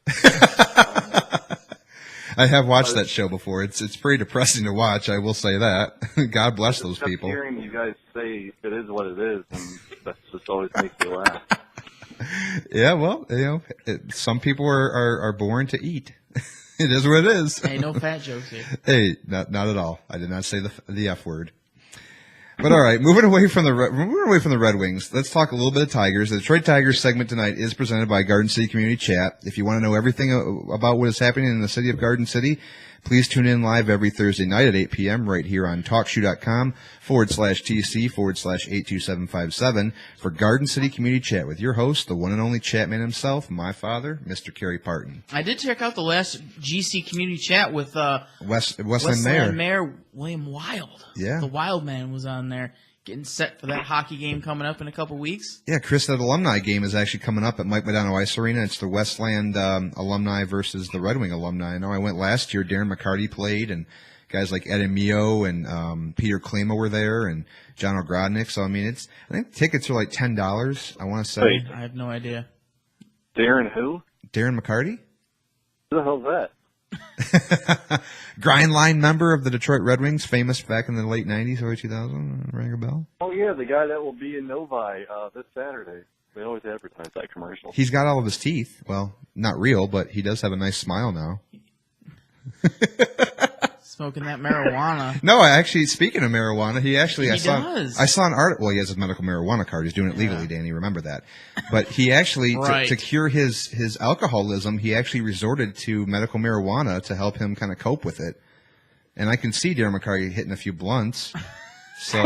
I have watched that show before. It's pretty depressing to watch. I will say that. God bless those people. Hearing you guys say it is what it is, and that just always makes me laugh. Yeah, well, some people are born to eat. It is what it is. Hey, no fat jokes here. Hey, not at all. I did not say the F word. But all right, moving away from the Red Wings, let's talk a little bit of Tigers. The Detroit Tigers segment tonight is presented by Garden City Community Chat. If you want to know everything about what is happening in the city of Garden City, please tune in live every Thursday night at 8 p.m. right here on TalkShoe.com/TC/82757 for Garden City Community Chat with your host, the one and only Chatman himself, my father, Mr. Kerry Partin. I did check out the last GC Community Chat with Westland Mayor William Wild. Yeah. The Wild Man was on there getting set for that hockey game coming up in a couple weeks. Yeah, Chris, that alumni game is actually coming up at Mike Modano Ice Arena. It's the Westland alumni versus the Red Wing alumni. I know I went last year. Darren McCarty played, and guys like Ed Mio and Peter Klima were there, and John Ogrodnik. So, I mean, I think tickets are like $10, I want to say. Wait. I have no idea. Darren who? Darren McCarty? Who the hell's that? Grind line member of the Detroit Red Wings, famous back in the late 90s, early 2000. Ring a bell? Oh, yeah, the guy that will be in Novi this Saturday. They always advertise that commercial. He's got all of his teeth. Well, not real, but he does have a nice smile now. Smoking that marijuana. No, actually, speaking of marijuana, I saw an article. Well, he has his medical marijuana card. He's doing it legally, Danny. Remember that. But he actually, right. to cure his alcoholism, he actually resorted to medical marijuana to help him kind of cope with it. And I can see Darren McCarty hitting a few blunts. So,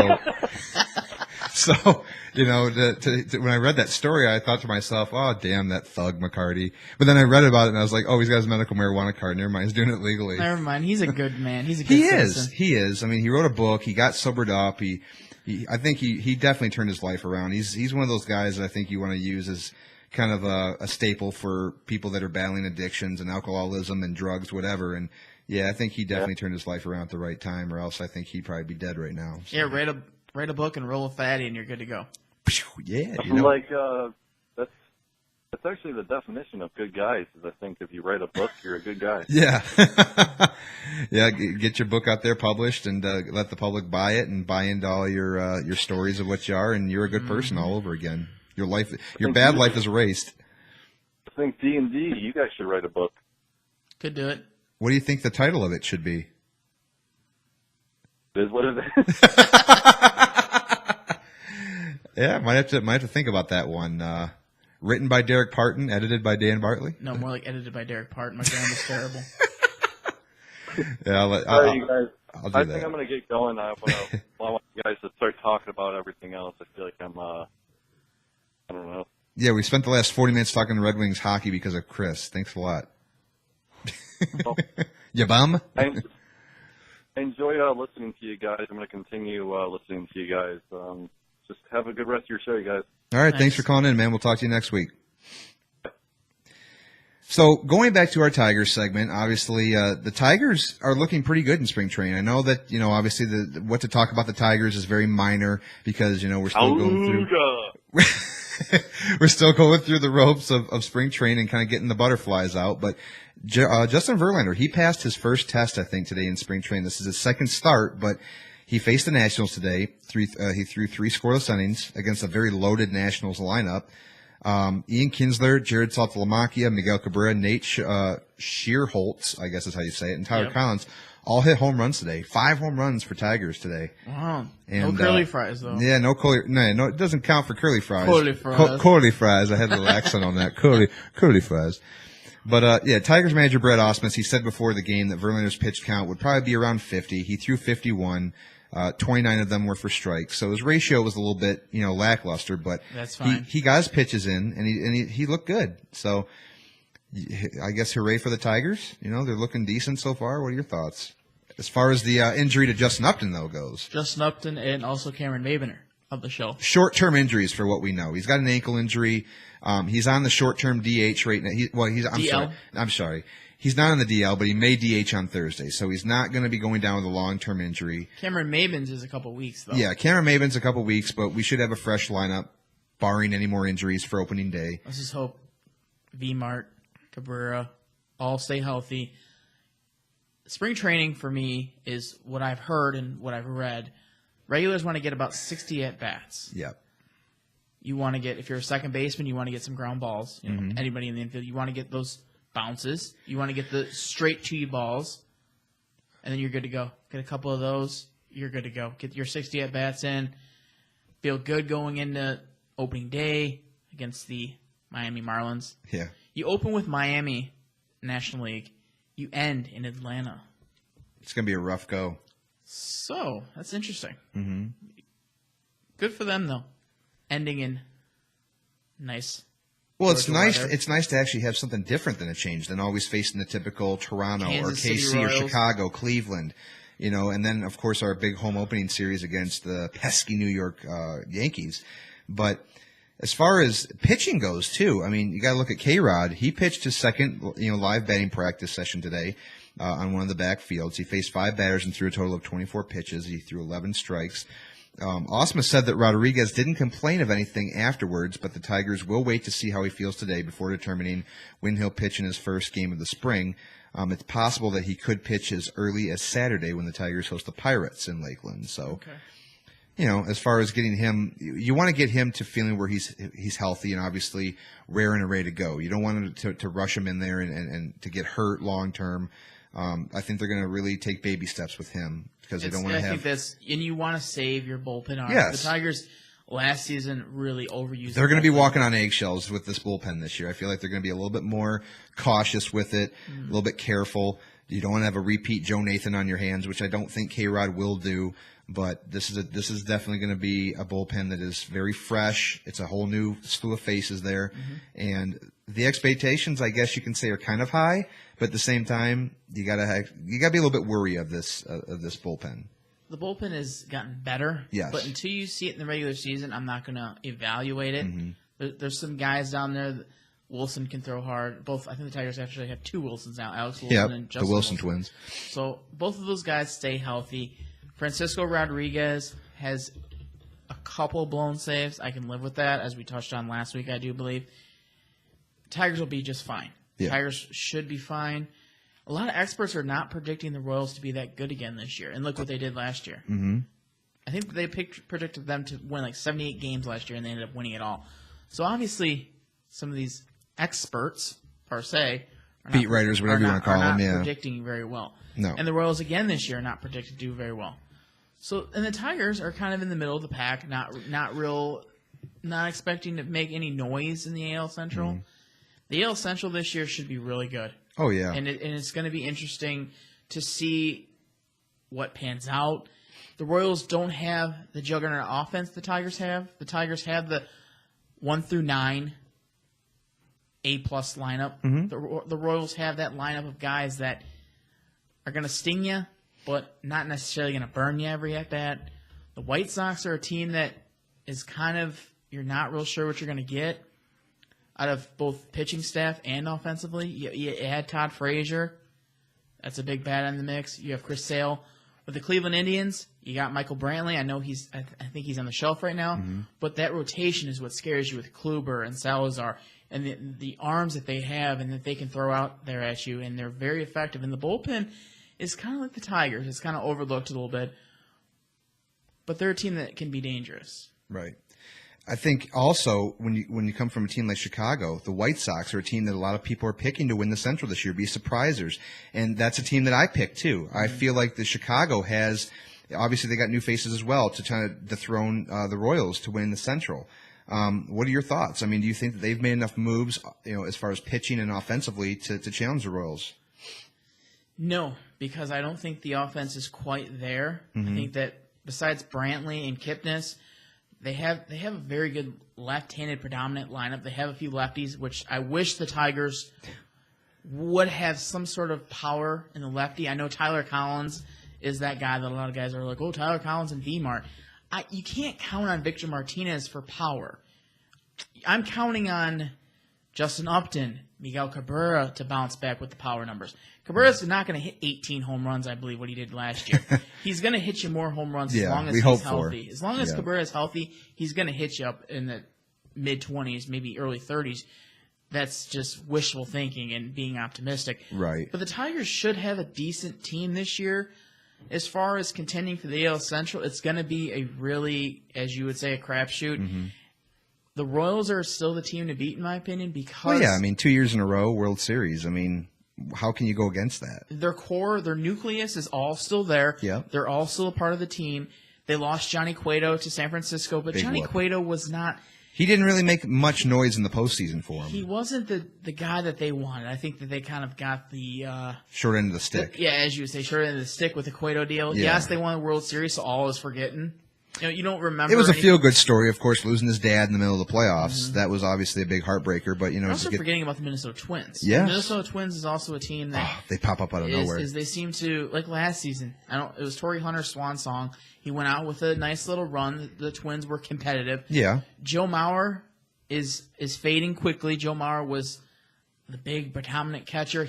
when I read that story, I thought to myself, oh, damn, that thug McCarty. But then I read about it, and I was like, oh, he's got his medical marijuana card. Never mind, he's doing it legally. Never mind. He's a good man. He's a good citizen. He is. I mean, he wrote a book. He got sobered up. I think he definitely turned his life around. He's one of those guys that I think you want to use as kind of a staple for people that are battling addictions and alcoholism and drugs, whatever. And yeah, I think he definitely turned his life around at the right time, or else I think he'd probably be dead right now. So. Yeah, write a book and roll a fatty, and you're good to go. Yeah, That's actually the definition of good guys. Is I think if you write a book, you're a good guy. Yeah, yeah. Get your book out there, published, and let the public buy it and buy into all your stories of what you are, and you're a good person all over again. Your bad life is erased. I think D&D, you guys should write a book. Could do it. What do you think the title of it should be? It is what it is. Yeah, might have to think about that one. Written by Derek Partin, edited by Dan Bartley. No, more like edited by Derek Partin. My grandma's terrible. Yeah, I'll you guys. I'll do I that. think I'm going to get going. I want you guys to start talking about everything else. I feel like I'm, I don't know. Yeah, we spent the last 40 minutes talking Red Wings hockey because of Chris. Thanks a lot. You bum? I enjoy listening to you guys. I'm going to continue listening to you guys. Just have a good rest of your show, you guys. All right, thanks for calling in, man. We'll talk to you next week. So going back to our Tigers segment, obviously the Tigers are looking pretty good in spring training. I know that, obviously what to talk about the Tigers is very minor because, we're still going through we're still going through the ropes of spring training, kind of getting the butterflies out. But Justin Verlander, he passed his first test, I think, today in spring training. This is his second start, but he faced the Nationals today. He threw 3 scoreless innings against a very loaded Nationals lineup. Ian Kinsler, Jared Saltalamacchia, Miguel Cabrera, Nate Shearholtz, I guess is how you say it, and Tyler Collins all hit home runs today. 5 home runs for Tigers today. Wow. And, no curly fries, though. Yeah, no, it doesn't count for curly fries. Curly fries. Curly fries. I had a little accent on that. Curly fries. But, Tigers manager Brett Ausmus, he said before the game that Verlander's pitch count would probably be around 50. He threw 51. 29 of them were for strikes. So his ratio was a little bit, lackluster, but that's fine. He got his pitches in and he looked good. So I guess hooray for the Tigers. They're looking decent so far. What are your thoughts? As far as the injury to Justin Upton, though, goes. Justin Upton and also Cameron Mabener of the show. Short-term injuries for what we know. He's got an ankle injury. He's on the short-term DH right now. I'm sorry. He's not on the DL, but he may DH on Thursday, so he's not going to be going down with a long-term injury. Cameron Maben's is a couple weeks, though. Yeah, Cameron Maben's a couple weeks, but we should have a fresh lineup, barring any more injuries for opening day. Let's just hope V-Mart, Cabrera, all stay healthy. Spring training for me is what I've heard and what I've read. Regulars want to get about 60 at-bats. Yep. You want to get, if you're a second baseman, you want to get some ground balls. Anybody in the infield, you want to get those bounces. You want to get the straight to you balls, and then you're good to go. Get a couple of those, you're good to go. Get your 60 at-bats in. Feel good going into opening day against the Miami Marlins. Yeah. You open with Miami, National League. You end in Atlanta. It's going to be a rough go. So, that's interesting. Mm-hmm. Good for them, though. Ending in nice. Well, it's nice. Weather. It's nice to actually have something different than a change than always facing the typical Toronto Kansas or KC City or Royals. Chicago, Cleveland, and then of course our big home opening series against the pesky New York Yankees. But as far as pitching goes, too, I mean, you got to look at K-Rod. He pitched his second, live batting practice session today on one of the backfields. He faced 5 batters and threw a total of 24 pitches. He threw 11 strikes. Ausmus said that Rodriguez didn't complain of anything afterwards, but the Tigers will wait to see how he feels today before determining when he'll pitch in his first game of the spring. It's possible that he could pitch as early as Saturday when the Tigers host the Pirates in Lakeland. So, as far as getting him, you want to get him to feeling where he's healthy and obviously raring and ready to go. You don't want to rush him in there and to get hurt long term. I think they're going to really take baby steps with him because they don't want to have. I think that's, and you want to save your bullpen arm. Yes. The Tigers last season really overused. They're going to be walking on eggshells with this bullpen this year. I feel like they're going to be a little bit more cautious with it, a little bit careful. You don't want to have a repeat Joe Nathan on your hands, which I don't think K-Rod will do. But this is definitely going to be a bullpen that is very fresh. It's a whole new slew of faces there, and the expectations, I guess you can say, are kind of high. But at the same time, you gotta be a little bit worried of this bullpen. The bullpen has gotten better. Yes. But until you see it in the regular season, I'm not going to evaluate it. There's some guys down there. Wilson can throw hard. I think the Tigers actually have 2 Wilsons now, Alex Wilson and Justin the Wilson twins. So both of those guys stay healthy. Francisco Rodriguez has a couple blown saves. I can live with that, as we touched on last week, I do believe. Tigers will be just fine. Yeah. Tigers should be fine. A lot of experts are not predicting the Royals to be that good again this year. And look what they did last year. Mm-hmm. I think they predicted them to win like 78 games last year, and they ended up winning it all. So obviously, some of these experts, per se, beat writers, whatever you want to call them, predicting very well. No. And the Royals again this year are not predicted to do very well. So, and the Tigers are kind of in the middle of the pack, not expecting to make any noise in the AL Central. The AL Central this year should be really good. Oh yeah, and it's going to be interesting to see what pans out. The Royals don't have the juggernaut offense the Tigers have. The Tigers have the 1 through 9 A+ lineup. The Royals have that lineup of guys that are going to sting you, but not necessarily going to burn you every at bat. The White Sox are a team that is kind of, you're not real sure what you're going to get out of both pitching staff and offensively. You add Todd Frazier. That's a big bat in the mix. You have Chris Sale With the Cleveland Indians, you got Michael Brantley. I know I think he's on the shelf right now, but that rotation is what scares you with Kluber and Salazar and the arms that they have and that they can throw out there at you, and they're very effective. And the bullpen is kind of like the Tigers. It's kind of overlooked a little bit, but they're a team that can be dangerous. Right. I think also when you come from a team like Chicago, the White Sox are a team that a lot of people are picking to win the Central this year, be surprisers. And that's a team that I picked too. I feel like the Chicago has, obviously they got new faces as well to try to dethrone the Royals to win the Central. What are your thoughts? I mean, do you think that they've made enough moves, as far as pitching and offensively to challenge the Royals? No, because I don't think the offense is quite there. I think that besides Brantley and Kipnis, they have a very good left-handed predominant lineup. They have a few lefties, which I wish the Tigers would have some sort of power in the lefty. I know Tyler Collins is that guy that a lot of guys are like, oh, Tyler Collins and V-Mart. You can't count on Victor Martinez for power. I'm counting on Justin Upton, Miguel Cabrera to bounce back with the power numbers. Cabrera's not going to hit 18 home runs, I believe, what he did last year. He's going to hit you more home runs as long as he's healthy. As long as Cabrera's healthy, he's going to hit you up in the mid-20s, maybe early 30s. That's just wishful thinking and being optimistic. Right. But the Tigers should have a decent team this year. As far as contending for the AL Central, it's going to be a really, as you would say, a crapshoot. The Royals are still the team to beat, in my opinion, because... Well, yeah, I mean, 2 years in a row, World Series. I mean, how can you go against that? Their core, their nucleus is all still there. Yep. They're all still a part of the team. They lost Johnny Cueto to San Francisco, but Big Johnny whoop. Cueto was not... He didn't really make much noise in the postseason for him. He wasn't the guy that they wanted. I think that they kind of got the... Short end of the stick. as you would say, short end of the stick with the Cueto deal. Yeah. Yes, they won the World Series, so all is forgotten. You don't remember... It was a anything. feel-good story, of course, losing his dad in the middle of the playoffs. That was obviously a big heartbreaker, but, I'm also forgetting about the Minnesota Twins. Yes. The Minnesota Twins is also a team that... they pop up out of nowhere. They seem to, like last season, it was Torrey Hunter's swan song. He went out with a nice little run. The Twins were competitive. Yeah. Joe Mauer is fading quickly. Joe Mauer was the big predominant catcher.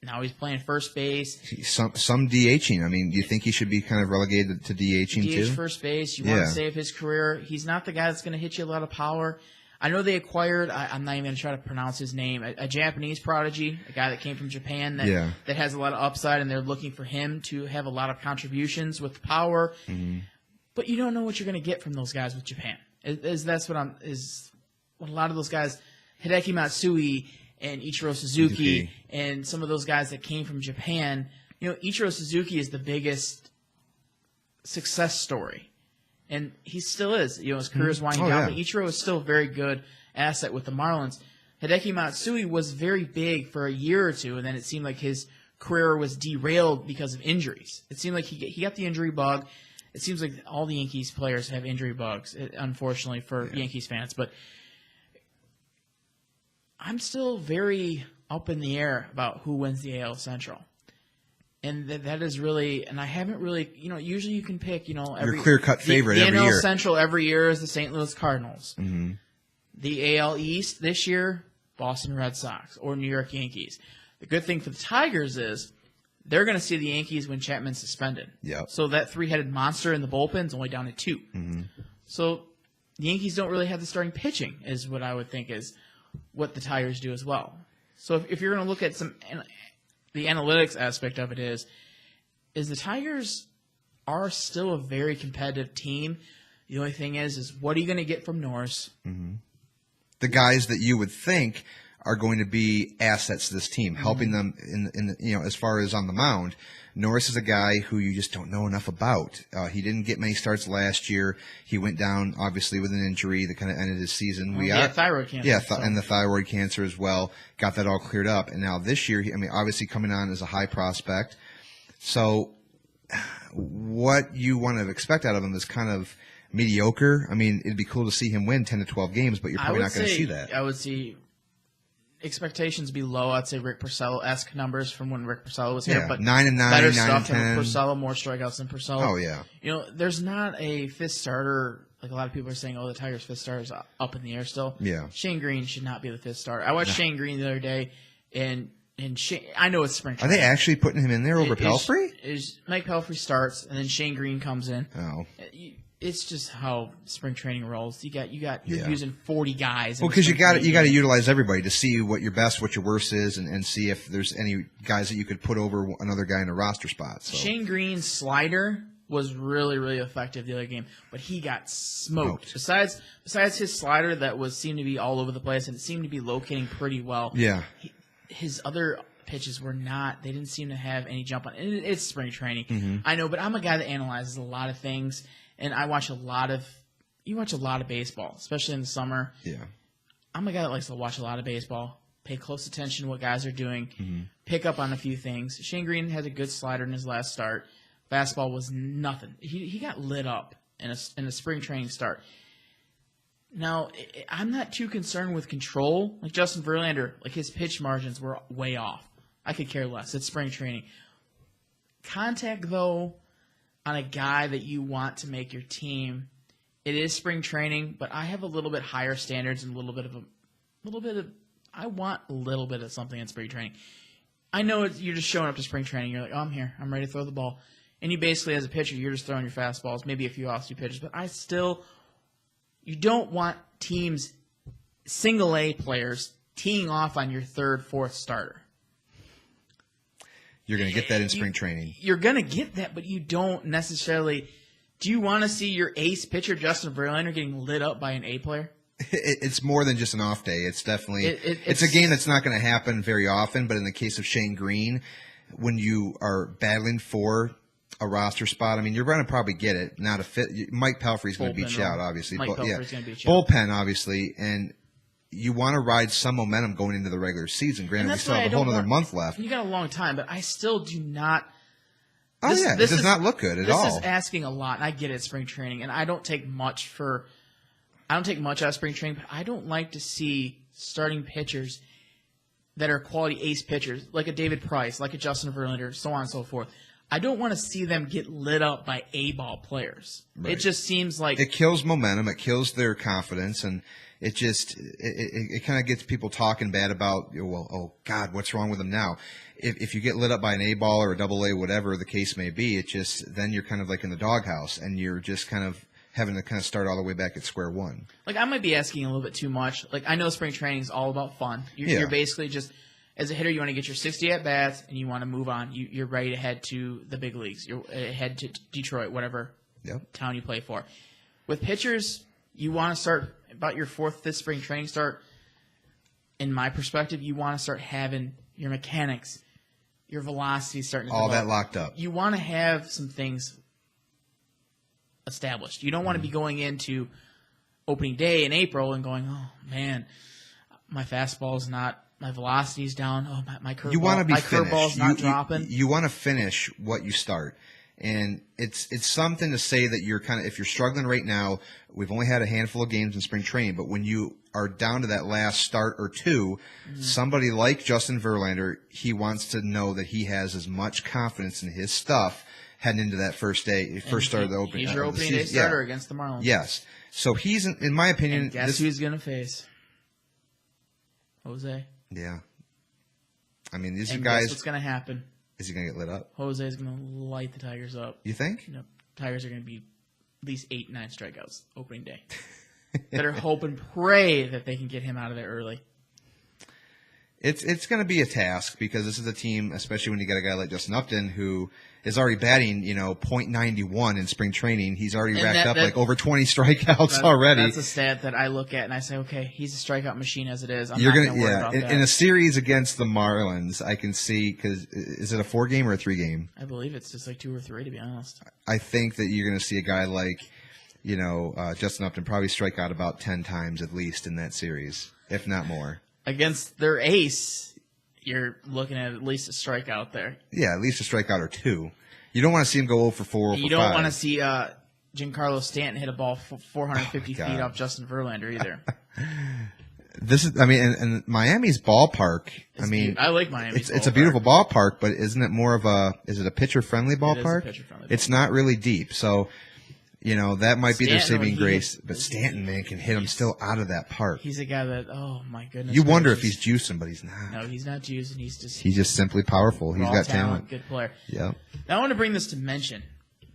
Now he's playing first base. Some DHing. I mean, do you think he should be kind of relegated to DHing too? DH first base. You want to save his career. He's not the guy that's going to hit you a lot of power. I know they acquired, I'm not even going to try to pronounce his name, a Japanese prodigy, a guy that came from Japan that has a lot of upside, and they're looking for him to have a lot of contributions with power. But you don't know what you're going to get from those guys with Japan. That's what a lot of those guys, Hideki Matsui and Ichiro Suzuki and some of those guys that came from Japan, Ichiro Suzuki is the biggest success story. And he still is. His career is winding down. But Ichiro is still a very good asset with the Marlins. Hideki Matsui was very big for a year or two, and then it seemed like his career was derailed because of injuries. It seemed like he got the injury bug. It seems like all the Yankees players have injury bugs, unfortunately for Yankees fans. But I'm still very up in the air about who wins the AL Central. And that is really, and I haven't really, usually you can pick, every your clear-cut favorite the every NL year. Central every year is the St. Louis Cardinals. Mm-hmm. The AL East this year, Boston Red Sox or New York Yankees. The good thing for the Tigers is they're going to see the Yankees when Chapman's suspended. Yep. So that three-headed monster in the bullpen is only down to 2. Mm-hmm. So the Yankees don't really have the starting pitching, is what I would think is what the Tigers do as well. So if you're going to look at the analytics aspect of it is the Tigers are still a very competitive team. The only thing is what are you going to get from Norris? Mm-hmm. The guys that you would think are going to be assets to this team, helping them in as far as on the mound. Norris is a guy who you just don't know enough about. He didn't get many starts last year. He went down, obviously, with an injury that kind of ended his season. Thyroid cancer. Yeah, and the thyroid cancer as well. Got that all cleared up. And now this year, obviously coming on as a high prospect. So what you want to expect out of him is kind of mediocre. I mean, it'd be cool to see him win 10 to 12 games, but you're probably not going to see that. I would see expectations be low. I'd say Rick Porcello-esque numbers from when Rick Porcello was here, but 9-9, better 9-10. stuff than Porcello, more strikeouts than Porcello. Oh yeah. There's not a fifth starter. Like a lot of people are saying, the Tigers' fifth starter is up in the air still. Yeah. Shane Green should not be the fifth starter. I watched Shane Green the other day, and I know it's spring Are training. they actually putting him in there over Pelfrey? Mike Pelfrey starts, and then Shane Green comes in. Oh. It's just how spring training rolls. You're using 40 guys. Well, because you got to utilize everybody to see what your best, what your worst is, and see if there's any guys that you could put over another guy in a roster spot. So. Shane Green's slider was really, really effective the other game, but he got smoked. Besides his slider that seemed to be all over the place and it seemed to be locating pretty well. Yeah. His other pitches were not. They didn't seem to have any jump on. And it's spring training. Mm-hmm. I know, but I'm a guy that analyzes a lot of things. And I watch you watch a lot of baseball, especially in the summer. Yeah. I'm a guy that likes to watch a lot of baseball, pay close attention to what guys are doing, pick up on a few things. Shane Green had a good slider in his last start. Fastball was nothing. He got lit up in a spring training start. Now, I'm not too concerned with control. Like Justin Verlander, like his pitch margins were way off. I could care less. It's spring training. Contact, though, on a guy that you want to make your team, it is spring training, but I have a little bit higher standards and I want a little bit of something in spring training. I know you're just showing up to spring training. You're like, oh, I'm here. I'm ready to throw the ball. And you basically, as a pitcher, you're just throwing your fastballs, maybe a few off-speed pitches. But you don't want teams, single-A players, teeing off on your third, fourth starter. You're going to get that in spring training. You're going to get that, but you don't necessarily. Do you want to see your ace pitcher, Justin Verlander, getting lit up by an A player? It's more than just an off day. It's definitely it's a game that's not going to happen very often. But in the case of Shane Green, when you are battling for a roster spot, I mean, you're going to probably get it. Not a fit. Mike Pelfrey's going to beat you out, obviously. Mike Pelfrey's going to beat you out. Bullpen, obviously, and you want to ride some momentum going into the regular season. Granted, we still have a whole other month left. You got a long time, but I still do not. It does not look good at all. This is asking a lot, and I get it, spring training, and I don't take much out of spring training, but I don't like to see starting pitchers that are quality ace pitchers, like a David Price, like a Justin Verlander, so on and so forth. I don't want to see them get lit up by A-ball players. Right. It just seems like it kills momentum, it kills their confidence, and it just it kind of gets people talking bad about, well, oh God, what's wrong with them now? If you get lit up by an A-ball or a double-A, whatever the case may be, then you're kind of like in the doghouse, and you're just kind of having to kind of start all the way back at square one. Like, I might be asking a little bit too much. Like, I know spring training is all about fun. You're basically just, as a hitter, you want to get your 60 at-bats, and you want to move on. You're ready to head to the big leagues. You're head to Detroit, whatever town you play for. With pitchers, you want to start about your fourth, fifth spring training start. In my perspective, you want to start having your mechanics, your velocity starting to develop. All that locked up. You want to have some things established. You don't want to be going into opening day in April and going, oh man, my fastball's not, my velocity's down. Oh, my curveball's not dropping. You want to finish what you start. And it's something to say that you're kind of, if you're struggling right now, we've only had a handful of games in spring training, but when you are down to that last start or two, somebody like Justin Verlander, he wants to know that he has as much confidence in his stuff heading into that first start of the opening. He's your opening day starter against the Marlins. Yes. So he's, in my opinion, and guess who he's going to face? Jose. Yeah. I mean, these and guys. Guess what's going to happen? Is he going to get lit up? Jose is going to light the Tigers up. You think? No, Tigers are going to be at least 8-9 strikeouts opening day. Better hope and pray that they can get him out of there early. It's going to be a task because this is a team, especially when you got a guy like Justin Upton who is already batting, .91 in spring training. He's already racked up like over 20 strikeouts already. That's a stat that I look at and I say, okay, he's a strikeout machine as it is. I'm not going to worry about that. In a series against the Marlins, I can see, because is it a 4-game or a 3-game? I believe it's just like 2 or 3, to be honest. I think that you're going to see a guy like, Justin Upton probably strike out about 10 times at least in that series, if not more. Against their ace, you're looking at least a strikeout there. Yeah, at least a strikeout or 2. You don't want to see him go 0 for 4 or 5. You don't want to see Giancarlo Stanton hit a ball 450 feet off Justin Verlander either. And Miami's ballpark. I like Miami's ballpark. It's a beautiful ballpark, but isn't it more of is it a pitcher-friendly ballpark? It is a pitcher-friendly ballpark. It's not really deep, so You know, that might be their Stanton, saving grace. But Stanton, man, can hit him still out of that park. He's a guy that, oh my goodness. You wonder if he's juicing, but he's not. No, he's not juicing. He's just simply powerful. He's got talent. Good player. Yeah. Now I want to bring this to mention.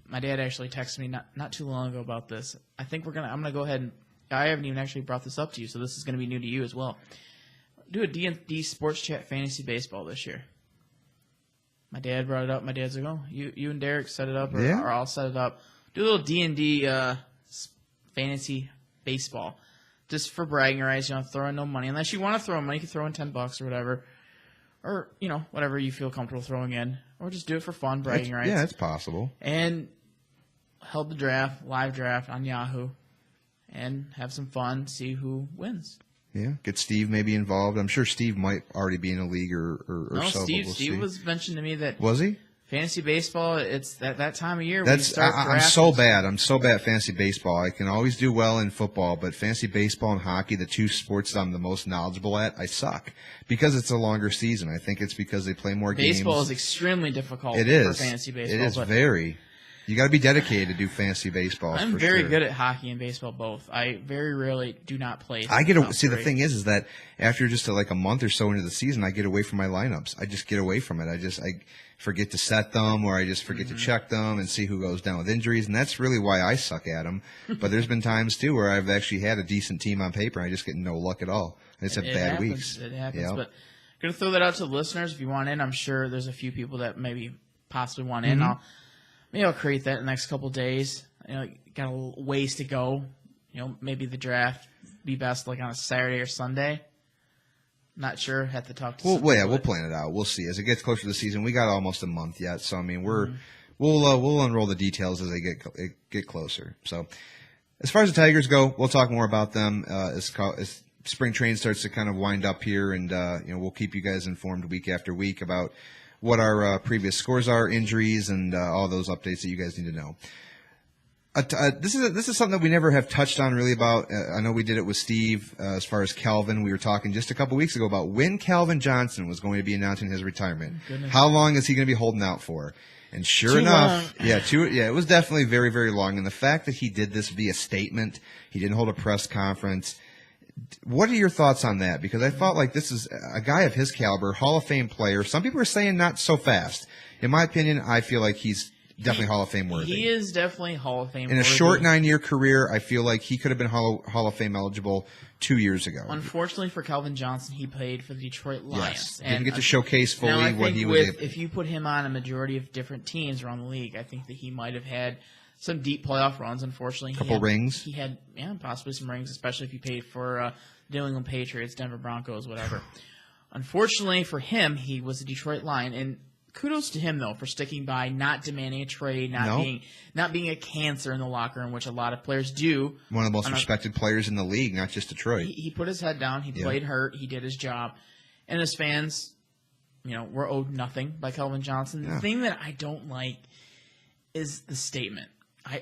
My dad actually texted me not too long ago about this. I'm gonna go ahead and I haven't even actually brought this up to you, so this is gonna be new to you as well. Do a D&D Sports Chat fantasy baseball this year. My dad brought it up. My dad's like, oh, you and Derek set it up, or I'll set it up. Do a little D&D fantasy baseball, just for bragging rights. You know, throw in no money unless you want to throw in money. You can throw in $10 or whatever, or whatever you feel comfortable throwing in, or just do it for fun, bragging rights. Yeah, it's possible. And held the live draft on Yahoo, and have some fun. See who wins. Yeah, get Steve maybe involved. I'm sure Steve might already be in a league or no, so. Steve was mentioned to me that was he? Fantasy baseball, it's that time of year. I'm so bad. I'm so bad at fantasy baseball. I can always do well in football, but fantasy baseball and hockey, the two sports that I'm the most knowledgeable at, I suck because it's a longer season. I think it's because they play more games. Baseball is extremely difficult. It is for fantasy baseball. It is very. You got to be dedicated to do fantasy baseball. I'm very good at hockey and baseball both. I very rarely do not play. The thing is that after just like a month or so into the season, I get away from my lineups. I just get away from it. I forget to set them, or I just forget to check them and see who goes down with injuries, and that's really why I suck at them. But there's been times too where I've actually had a decent team on paper, and I just get no luck at all. I just have bad weeks. It happens. But I'm gonna throw that out to the listeners. If you want in, I'm sure there's a few people that maybe possibly want in. Maybe I'll create that in the next couple of days. Got a ways to go. Maybe the draft be best like on a Saturday or Sunday. Not sure. Have to talk to. We'll plan it out. We'll see as it gets closer to the season. We got almost a month yet, so I mean we'll unroll the details as they get closer. So as far as the Tigers go, we'll talk more about them as spring training starts to kind of wind up here, and we'll keep you guys informed week after week about what our previous scores are, injuries, and all those updates that you guys need to know. This is something that we never have touched on really about. I know we did it with Steve as far as Calvin. We were talking just a couple weeks ago about when Calvin Johnson was going to be announcing his retirement. How long is he going to be holding out for? And sure enough, it was definitely very, very long. And the fact that he did this via statement, he didn't hold a press conference. What are your thoughts on that? Because I felt like this is a guy of his caliber, Hall of Fame player. Some people are saying not so fast. In my opinion, I feel like he's definitely Hall of Fame worthy. He is definitely Hall of Fame worthy. In a short 9-year career, I feel like he could have been Hall of Fame eligible 2 years ago. Unfortunately for Calvin Johnson, he played for the Detroit Lions. Yes. Didn't get to showcase fully what he was able to. If you put him on a majority of different teams around the league, I think that he might have had some deep playoff runs. Unfortunately, rings. He had possibly some rings, especially if he paid for New England Patriots, Denver Broncos, whatever. Unfortunately for him, he was a Detroit Lion, and kudos to him though for sticking by, not demanding a trade, not being a cancer in the locker room, which a lot of players do. One of the most respected players in the league, not just Detroit. He put his head down. He played hurt. He did his job, and as fans, we're owed nothing by Calvin Johnson. The thing that I don't like is the statement.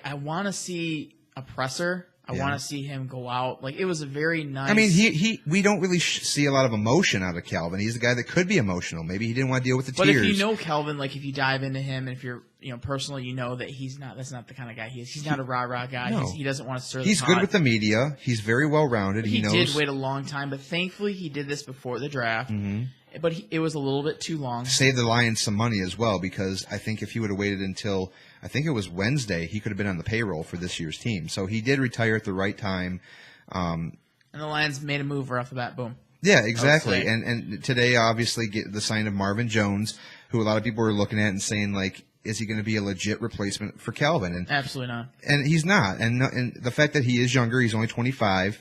I want to see a presser. I want to see him go out. Like, it was a very nice. I mean, we don't really see a lot of emotion out of Calvin. He's the guy that could be emotional. Maybe he didn't want to deal with the tears. But if you know Calvin, like if you dive into him, and if you're, personally, that he's not. That's not the kind of guy he is. He's not a rah-rah guy. No. He doesn't want to stir the pot. He's good with the media. He's very well-rounded. He knows. Did wait a long time, but thankfully he did this before the draft. Mm-hmm. But it was a little bit too long. Save the Lions some money as well, because I think if he would have waited until, I think it was Wednesday, he could have been on the payroll for this year's team. So he did retire at the right time. And the Lions made a move right off the bat. Boom. Yeah, exactly. And today, obviously, get the sign of Marvin Jones, who a lot of people were looking at and saying, like, is he going to be a legit replacement for Calvin? And absolutely not. And he's not. And the fact that he is younger, he's only 25.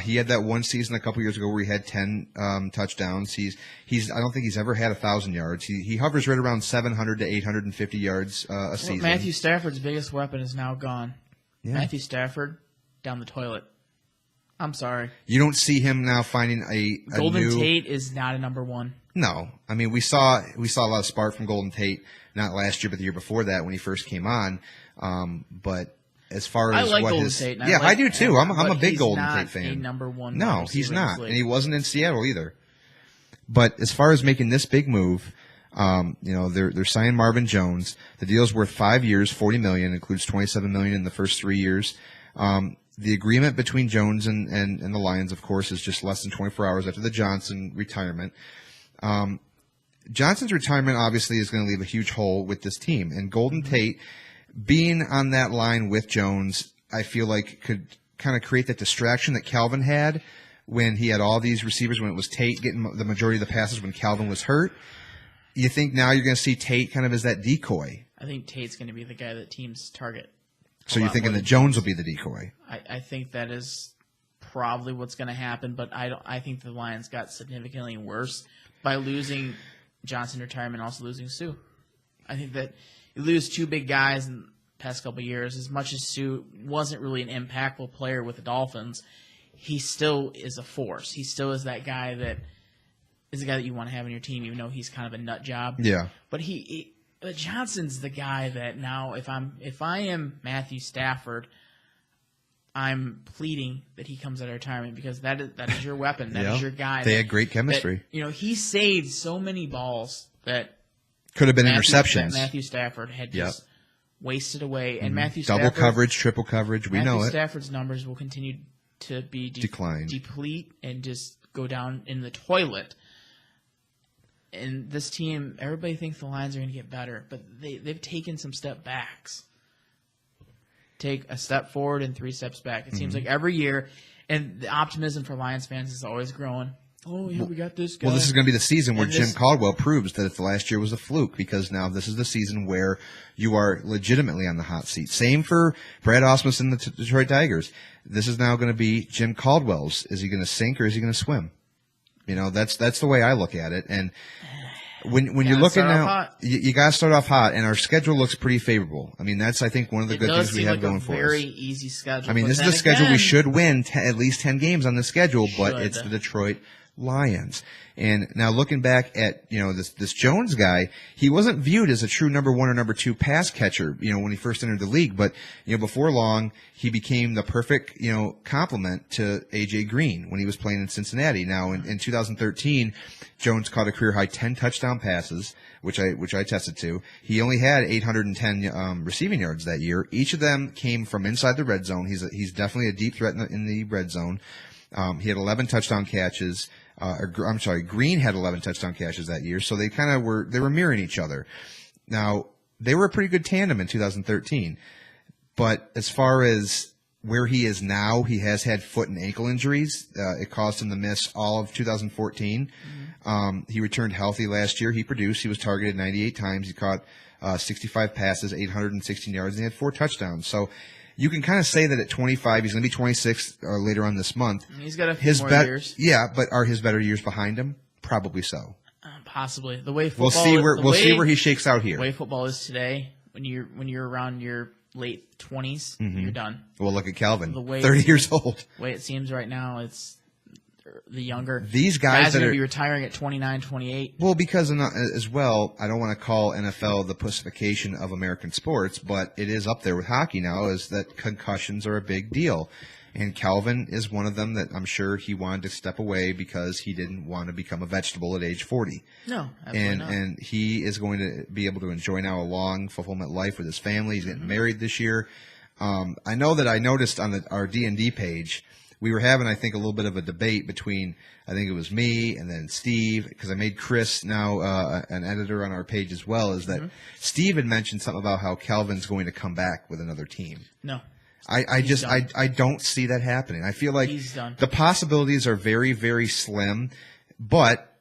He had that one season a couple years ago where he had 10 touchdowns. I don't think he's ever had 1,000 yards. He hovers right around 700 to 850 yards a season. Matthew Stafford's biggest weapon is now gone. Yeah. Matthew Stafford down the toilet. I'm sorry. You don't see him now finding a Golden Tate is not a number one. No, I mean we saw a lot of spark from Golden Tate, not last year but the year before that when he first came on. But as far as Golden Tate. I do too. I'm a big Golden Tate fan. He's not a number one. No, he's not, and he wasn't in Seattle either. But as far as making this big move, They're signing Marvin Jones. The deal's worth 5 years, $40 million, includes $27 million in the first 3 years. The agreement between Jones and the Lions, of course, is just less than 24 hours after the Johnson retirement. Johnson's retirement obviously is going to leave a huge hole with this team. And Golden Tate, being on that line with Jones, I feel like could kind of create that distraction that Calvin had when he had all these receivers, when it was Tate getting the majority of the passes when Calvin was hurt. You think now you're going to see Tate kind of as that decoy? I think Tate's going to be the guy that teams target. So you're thinking that Jones will be the decoy? I think that is probably what's going to happen, but I think the Lions got significantly worse by losing Johnson retirement, also losing Sue. I think that you lose two big guys in the past couple of years. As much as Sue wasn't really an impactful player with the Dolphins, he still is a force. He still is that guy that is the guy that you want to have in your team, even though he's kind of a nut job. Yeah. But but Johnson's the guy that now, if I am Matthew Stafford, I'm pleading that he comes out of retirement because that is your weapon. That is your guy. They had great chemistry. He saved so many balls that could have been interceptions. That Matthew Stafford had just wasted away. And double coverage, triple coverage. We know it. Matthew Stafford's numbers will continue to be deplete and just go down in the toilet. And this team, everybody thinks the Lions are going to get better, but they've taken some step backs. Take a step forward and 3 steps back. It seems like every year, and the optimism for Lions fans is always growing. Oh, yeah, we got this guy. Well, this is going to be the season where Jim Caldwell proves that if the last year was a fluke, because now this is the season where you are legitimately on the hot seat. Same for Brad Ausmus and the Detroit Tigers. This is now going to be Jim Caldwell's. Is he going to sink or is he going to swim? That's the way I look at it. And when you're looking now, you got to start off hot, and our schedule looks pretty favorable. I mean, that's, I think, one of the good things we have going for us. Very easy schedule. I mean, this is a schedule we should win at least 10 games on the schedule, but it's the Detroit Lions. And now looking back at, this Jones guy, he wasn't viewed as a true number 1 or number 2 pass catcher, when he first entered the league. But, before long, he became the perfect, complement to A.J. Green when he was playing in Cincinnati. Now, in 2013, Jones caught a career-high 10 touchdown passes, which I tested to. He only had 810 receiving yards that year. Each of them came from inside the red zone. He's definitely a deep threat in the red zone. He had 11 touchdown catches. Green had 11 touchdown catches that year, so they kind of were mirroring each other. Now, they were a pretty good tandem in 2013, but as far as where he is now, he has had foot and ankle injuries. It caused him to miss all of 2014. He returned healthy last year. He produced. He was targeted 98 times. He caught 65 passes, 816 yards, and he had 4 touchdowns. So you can kind of say that at 25, he's going to be 26 later on this month. He's got a few more years. Yeah, but are his better years behind him? Probably so. Possibly. The way football we'll see where he shakes out here. The way football is today, when you're around your late 20s, you're done. Well, look at Calvin, 30 years old. The way it seems right now, it's the younger. These guys are going to be retiring at 29, 28. Well, because as well, I don't want to call NFL the pussification of American sports, but it is up there with hockey now, is that concussions are a big deal. And Calvin is one of them that I'm sure he wanted to step away because he didn't want to become a vegetable at age 40. No, absolutely not. And he is going to be able to enjoy now a long fulfillment life with his family. He's getting married this year. I know that I noticed on our D&D page, we were having, I think, a little bit of a debate between, I think it was me and then Steve, because I made Chris now an editor on our page as well, is that Steve had mentioned something about how Calvin's going to come back with another team. No. I don't see that happening. I feel like the possibilities are very, very slim, but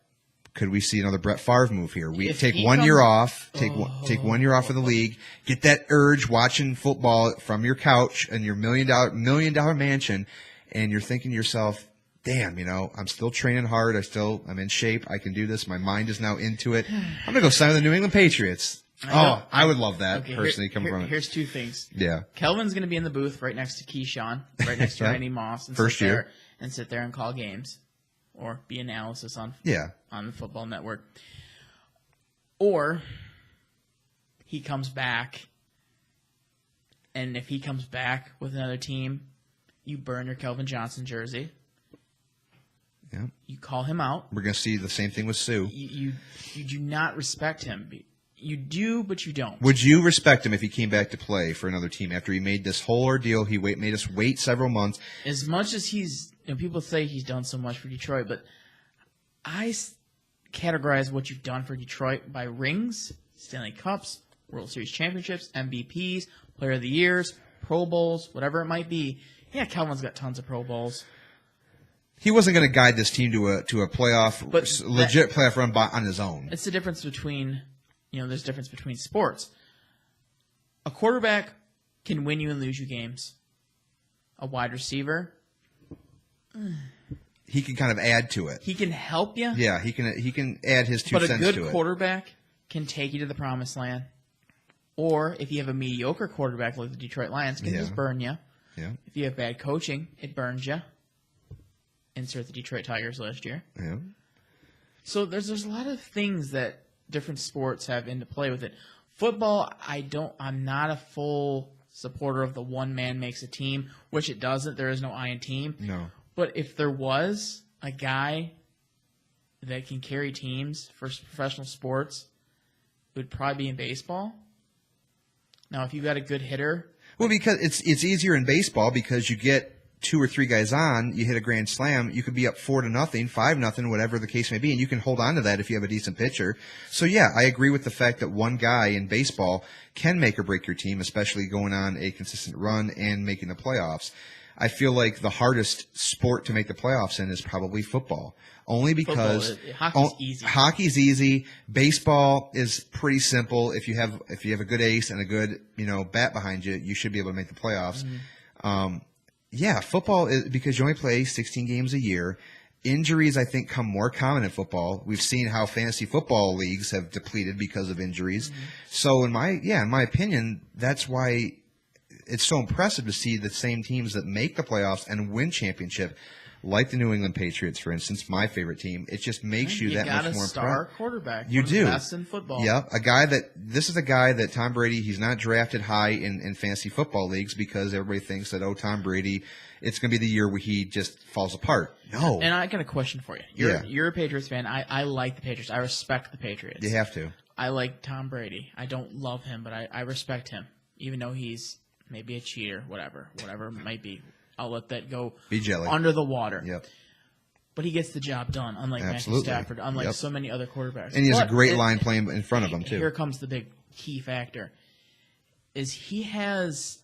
could we see another Brett Favre move here? We take 1 year off, take 1 year off of the league, get that urge watching football from your couch and your $1 million mansion, and you're thinking to yourself, damn, I'm still training hard. I'm in shape. I can do this. My mind is now into it. I'm going to go sign with the New England Patriots. I would love that, personally, coming from it. Here's 2 things. Yeah. Kelvin's going to be in the booth right next to Keyshawn, right next to Randy Moss. And First year. And sit there and call games or be analysis on the Football Network. Or he comes back, and if he comes back with another team, you burn your Kelvin Johnson jersey. Yeah. You call him out. We're going to see the same thing with Sue. You do not respect him. You do, but you don't. Would you respect him if he came back to play for another team after he made this whole ordeal? He made us wait several months. As much as people say he's done so much for Detroit, but I categorize what you've done for Detroit by rings, Stanley Cups, World Series championships, MVPs, Player of the Years, Pro Bowls, whatever it might be. Yeah, Kelvin's got tons of Pro Bowls. He wasn't going to guide this team to a playoff, legit playoff run on his own. It's the difference between, there's a difference between sports. A quarterback can win you and lose you games. A wide receiver, he can kind of add to it. He can help you. Yeah, he can add his 2 cents to it. But a good quarterback can take you to the promised land. Or if you have a mediocre quarterback like the Detroit Lions, can just burn you. Yeah. If you have bad coaching, it burns you. Insert the Detroit Tigers last year. Yeah. So there's a lot of things that different sports have into play with it. Football, I'm not a full supporter of the one man makes a team, which it doesn't. There is no I in team. No. But if there was a guy that can carry teams for professional sports, it would probably be in baseball. Now, if you got a good hitter. Well, because it's easier in baseball because you get 2 or 3 guys on, you hit a grand slam, you could be up 4-0, 5-0, whatever the case may be, and you can hold on to that if you have a decent pitcher. So yeah, I agree with the fact that one guy in baseball can make or break your team, especially going on a consistent run and making the playoffs. I feel like the hardest sport to make the playoffs in is probably football. Only because hockey's easy. Baseball is pretty simple. If you have a good ace and a good bat behind you, you should be able to make the playoffs. Mm-hmm. Yeah, football is because you only play 16 games a year. Injuries, I think, come more common in football. We've seen how fantasy football leagues have depleted because of injuries. Mm-hmm. So in my opinion, that's why it's so impressive to see the same teams that make the playoffs and win championship, like the New England Patriots, for instance, my favorite team. It just makes you that much more impressive. You got a star quarterback. You do. The best in football. Yeah, this is a guy that Tom Brady, he's not drafted high in fantasy football leagues because everybody thinks that, Tom Brady, it's going to be the year where he just falls apart. No. And I got a question for you. You're a Patriots fan. I like the Patriots. I respect the Patriots. You have to. I like Tom Brady. I don't love him, but I respect him, even though he's maybe a cheater, whatever it might be. I'll let that go under the water. Yep. But he gets the job done, unlike Matthew Stafford, unlike so many other quarterbacks. And he has a great line playing in front of him, too. Here comes the big key factor, is he has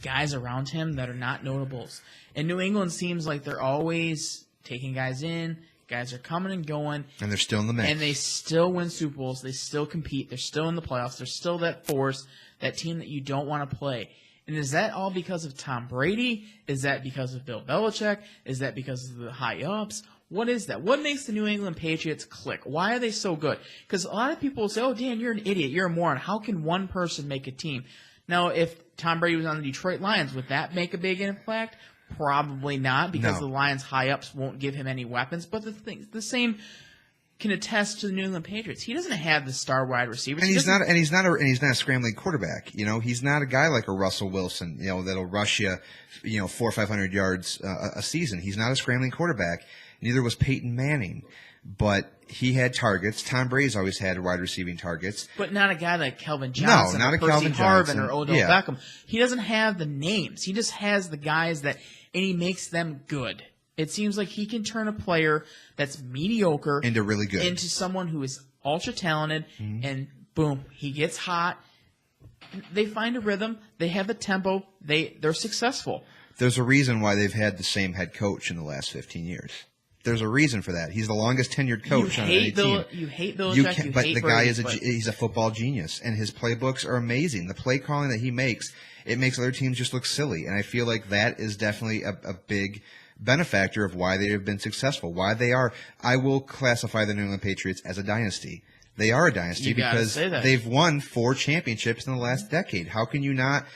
guys around him that are not notables. And New England seems like they're always taking guys in, guys are coming and going. And they're still in the mix. And they still win Super Bowls. They still compete. They're still in the playoffs. They're still that force, that team that you don't want to play. And is that all because of Tom Brady? Is that because of Bill Belichick? Is that because of the high-ups? What is that? What makes the New England Patriots click? Why are they so good? Because a lot of people will say, Dan, you're an idiot. You're a moron. How can one person make a team? Now, if Tom Brady was on the Detroit Lions, would that make a big impact? Probably not, because the Lions high-ups won't give him any weapons. But the same can attest to the New England Patriots. He doesn't have the star wide receivers. And he's not a scrambling quarterback. He's not a guy like a Russell Wilson, that'll rush you, 400 or 500 yards a season. He's not a scrambling quarterback. Neither was Peyton Manning. But he had targets. Tom Brady's always had wide receiving targets. But not a guy like Kelvin Johnson, not or a Percy Kelvin Harvin Johnson. or Odell Beckham. He doesn't have the names. He just has the guys and he makes them good. It seems like he can turn a player that's mediocre into really good, into someone who is ultra talented, and boom, he gets hot. They find a rhythm. They have a tempo. They're successful. There's a reason why they've had the same head coach in the last 15 years. There's a reason for that. He's the longest tenured coach on any team. You hate Belichick. But the guy he's a football genius, and his playbooks are amazing. The play calling that he makes, it makes other teams just look silly, and I feel like that is definitely a big benefactor of why they have been successful, why they are. I will classify the New England Patriots as a dynasty. They are a dynasty because they've won 4 championships in the last decade. How can you not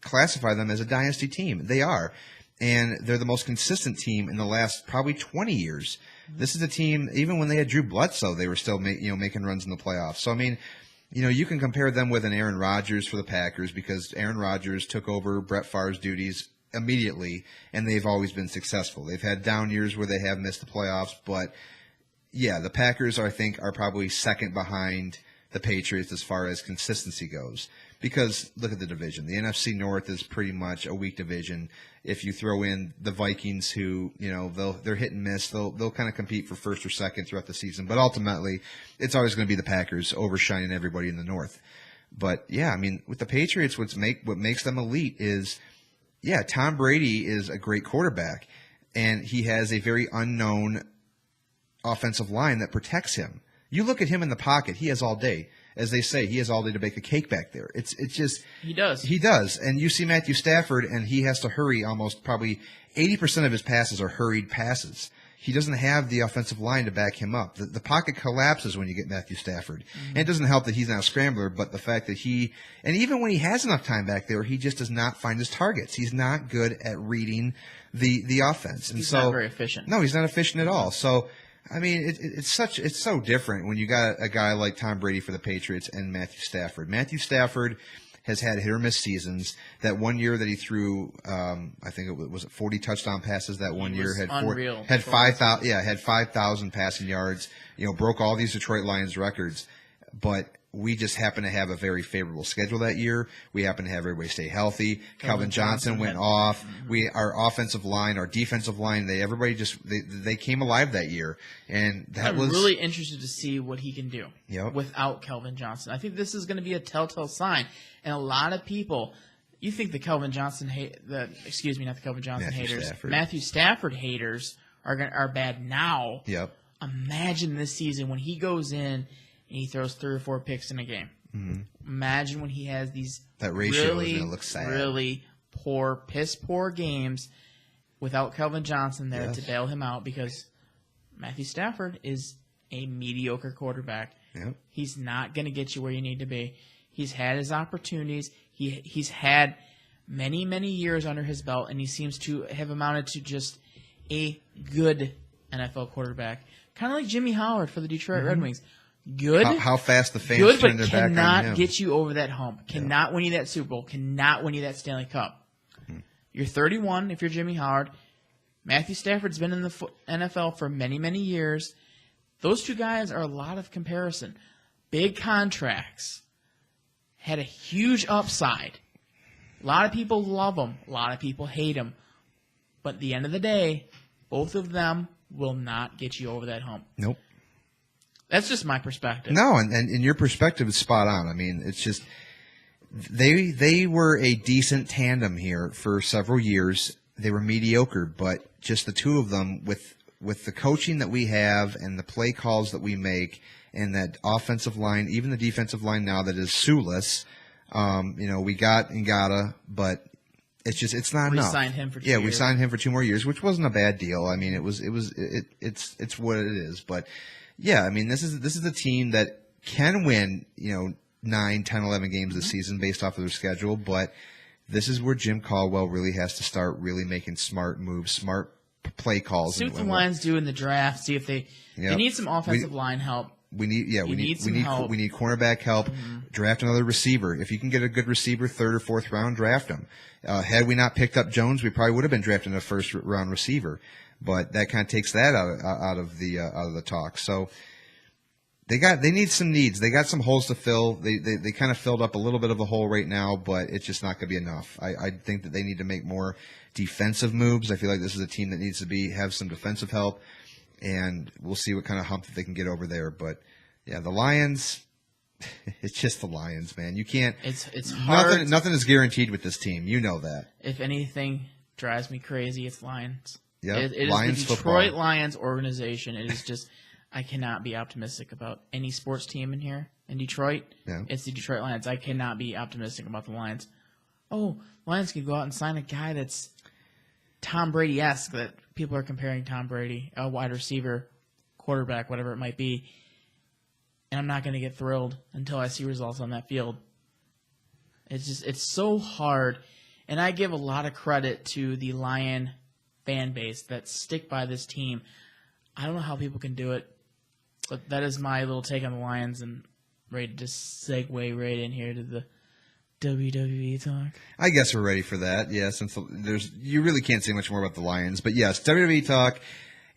classify them as a dynasty team? They are. And they're the most consistent team in the last probably 20 years. This is a team, even when they had Drew Bledsoe, they were still making runs in the playoffs. So, I mean, you can compare them with an Aaron Rodgers for the Packers because Aaron Rodgers took over Brett Favre's duties immediately, and they've always been successful. They've had down years where they have missed the playoffs, but yeah, the Packers, I think, are probably second behind the Patriots as far as consistency goes. Because look at the division. The NFC North is pretty much a weak division. If you throw in the Vikings, who, you know, they're hit and miss, they'll kind of compete for first or second throughout the season. But ultimately, it's always going to be the Packers overshining everybody in the North. But yeah, I mean, with the Patriots, what makes them elite is, yeah, Tom Brady is a great quarterback, and he has a very unknown offensive line that protects him. You look at him in the pocket; he has all day. As they say, he has all day to bake a cake back there. It's just he does. He does, and you see Matthew Stafford, and he has to hurry. Almost probably 80% of his passes are hurried passes. He doesn't have the offensive line to back him up. The pocket collapses when you get Matthew Stafford. Mm-hmm. And it doesn't help that he's not a scrambler, but the fact that and even when he has enough time back there, he just does not find his targets. He's not good at reading the offense. And he's not very efficient. No, he's not efficient at all. So, I mean, it's so different when you got a guy like Tom Brady for the Patriots and Matthew Stafford. Matthew Stafford has had hit or miss seasons. That one year that he threw, I think it was 40 touchdown passes that one year. Had 5,000 passing yards. You know, broke all these Detroit Lions records. But we just happen to have a very favorable schedule that year. We happen to have everybody stay healthy. Calvin Johnson went off. Mm-hmm. Our offensive line, our defensive line, everybody they came alive that year. And I'm really interested to see what he can do without Calvin Johnson. I think this is going to be a telltale sign. And a lot of people, you think the Calvin Johnson Matthew Stafford haters are bad now. Yep. Imagine this season when he goes in and he throws 3 or 4 picks in a game. Mm-hmm. Imagine when he has these that ratio is gonna look sad. Really piss poor games without Calvin Johnson there to bail him out, because Matthew Stafford is a mediocre quarterback. Yep. He's not going to get you where you need to be. He's had his opportunities. He's had many, many years under his belt, and he seems to have amounted to just a good NFL quarterback. Kind of like Jimmy Howard for the Detroit Red Wings. Good. How fast the fans turn their back on him. Cannot get you over that hump. Cannot win you that Super Bowl. Cannot win you that Stanley Cup. You're 31 if you're Jimmy Howard. Matthew Stafford's been in the NFL for many, many years. Those two guys are a lot of comparison. Big contracts. Had a huge upside. A lot of people love them. A lot of people hate them. But at the end of the day, both of them will not get you over that hump. Nope. That's just my perspective. No, and your perspective is spot on. I mean, it's just they were a decent tandem here for several years. They were mediocre, but just the two of them with the coaching that we have and the play calls that we make and that offensive line, even the defensive line now that is shoeless. We got Ngata, but it's not enough. We signed him for 2 years. Yeah, we signed him for 2 more years, which wasn't a bad deal. I mean, it's what it is, but. Yeah, I mean, this is a team that can win, 9, 10, 11 games this season based off of their schedule, but this is where Jim Caldwell really has to start really making smart moves, smart play calls. See what the Lions do in the draft. See if they need some offensive line help. We need cornerback help. Mm-hmm. Draft another receiver. If you can get a good receiver, 3rd or 4th round, draft him. Had we not picked up Jones, we probably would have been drafting a 1st round receiver. But that kind of takes that out of the talk. So they need some needs. They got some holes to fill. They kind of filled up a little bit of a hole right now, but it's just not going to be enough. I think that they need to make more defensive moves. I feel like this is a team that needs to have some defensive help, and we'll see what kind of hump that they can get over there. But yeah, the Lions. It's just the Lions, man. You can't. It's hard. Nothing is guaranteed with this team. You know that. If anything drives me crazy, it's Lions. Yeah, it is Lions the Detroit football. Lions organization. It is just, I cannot be optimistic about any sports team in here in Detroit. Yeah. It's the Detroit Lions. I cannot be optimistic about the Lions. Oh, Lions can go out and sign a guy that's Tom Brady-esque, that people are comparing Tom Brady, a wide receiver, quarterback, whatever it might be. And I'm not going to get thrilled until I see results on that field. It's so hard. And I give a lot of credit to the Lion fan base that stick by this team. I don't know how people can do it, but that is my little take on the Lions, and ready to just segue right in here to the WWE talk. I guess we're ready for that. Yeah, since you really can't say much more about the Lions, but yes, WWE talk.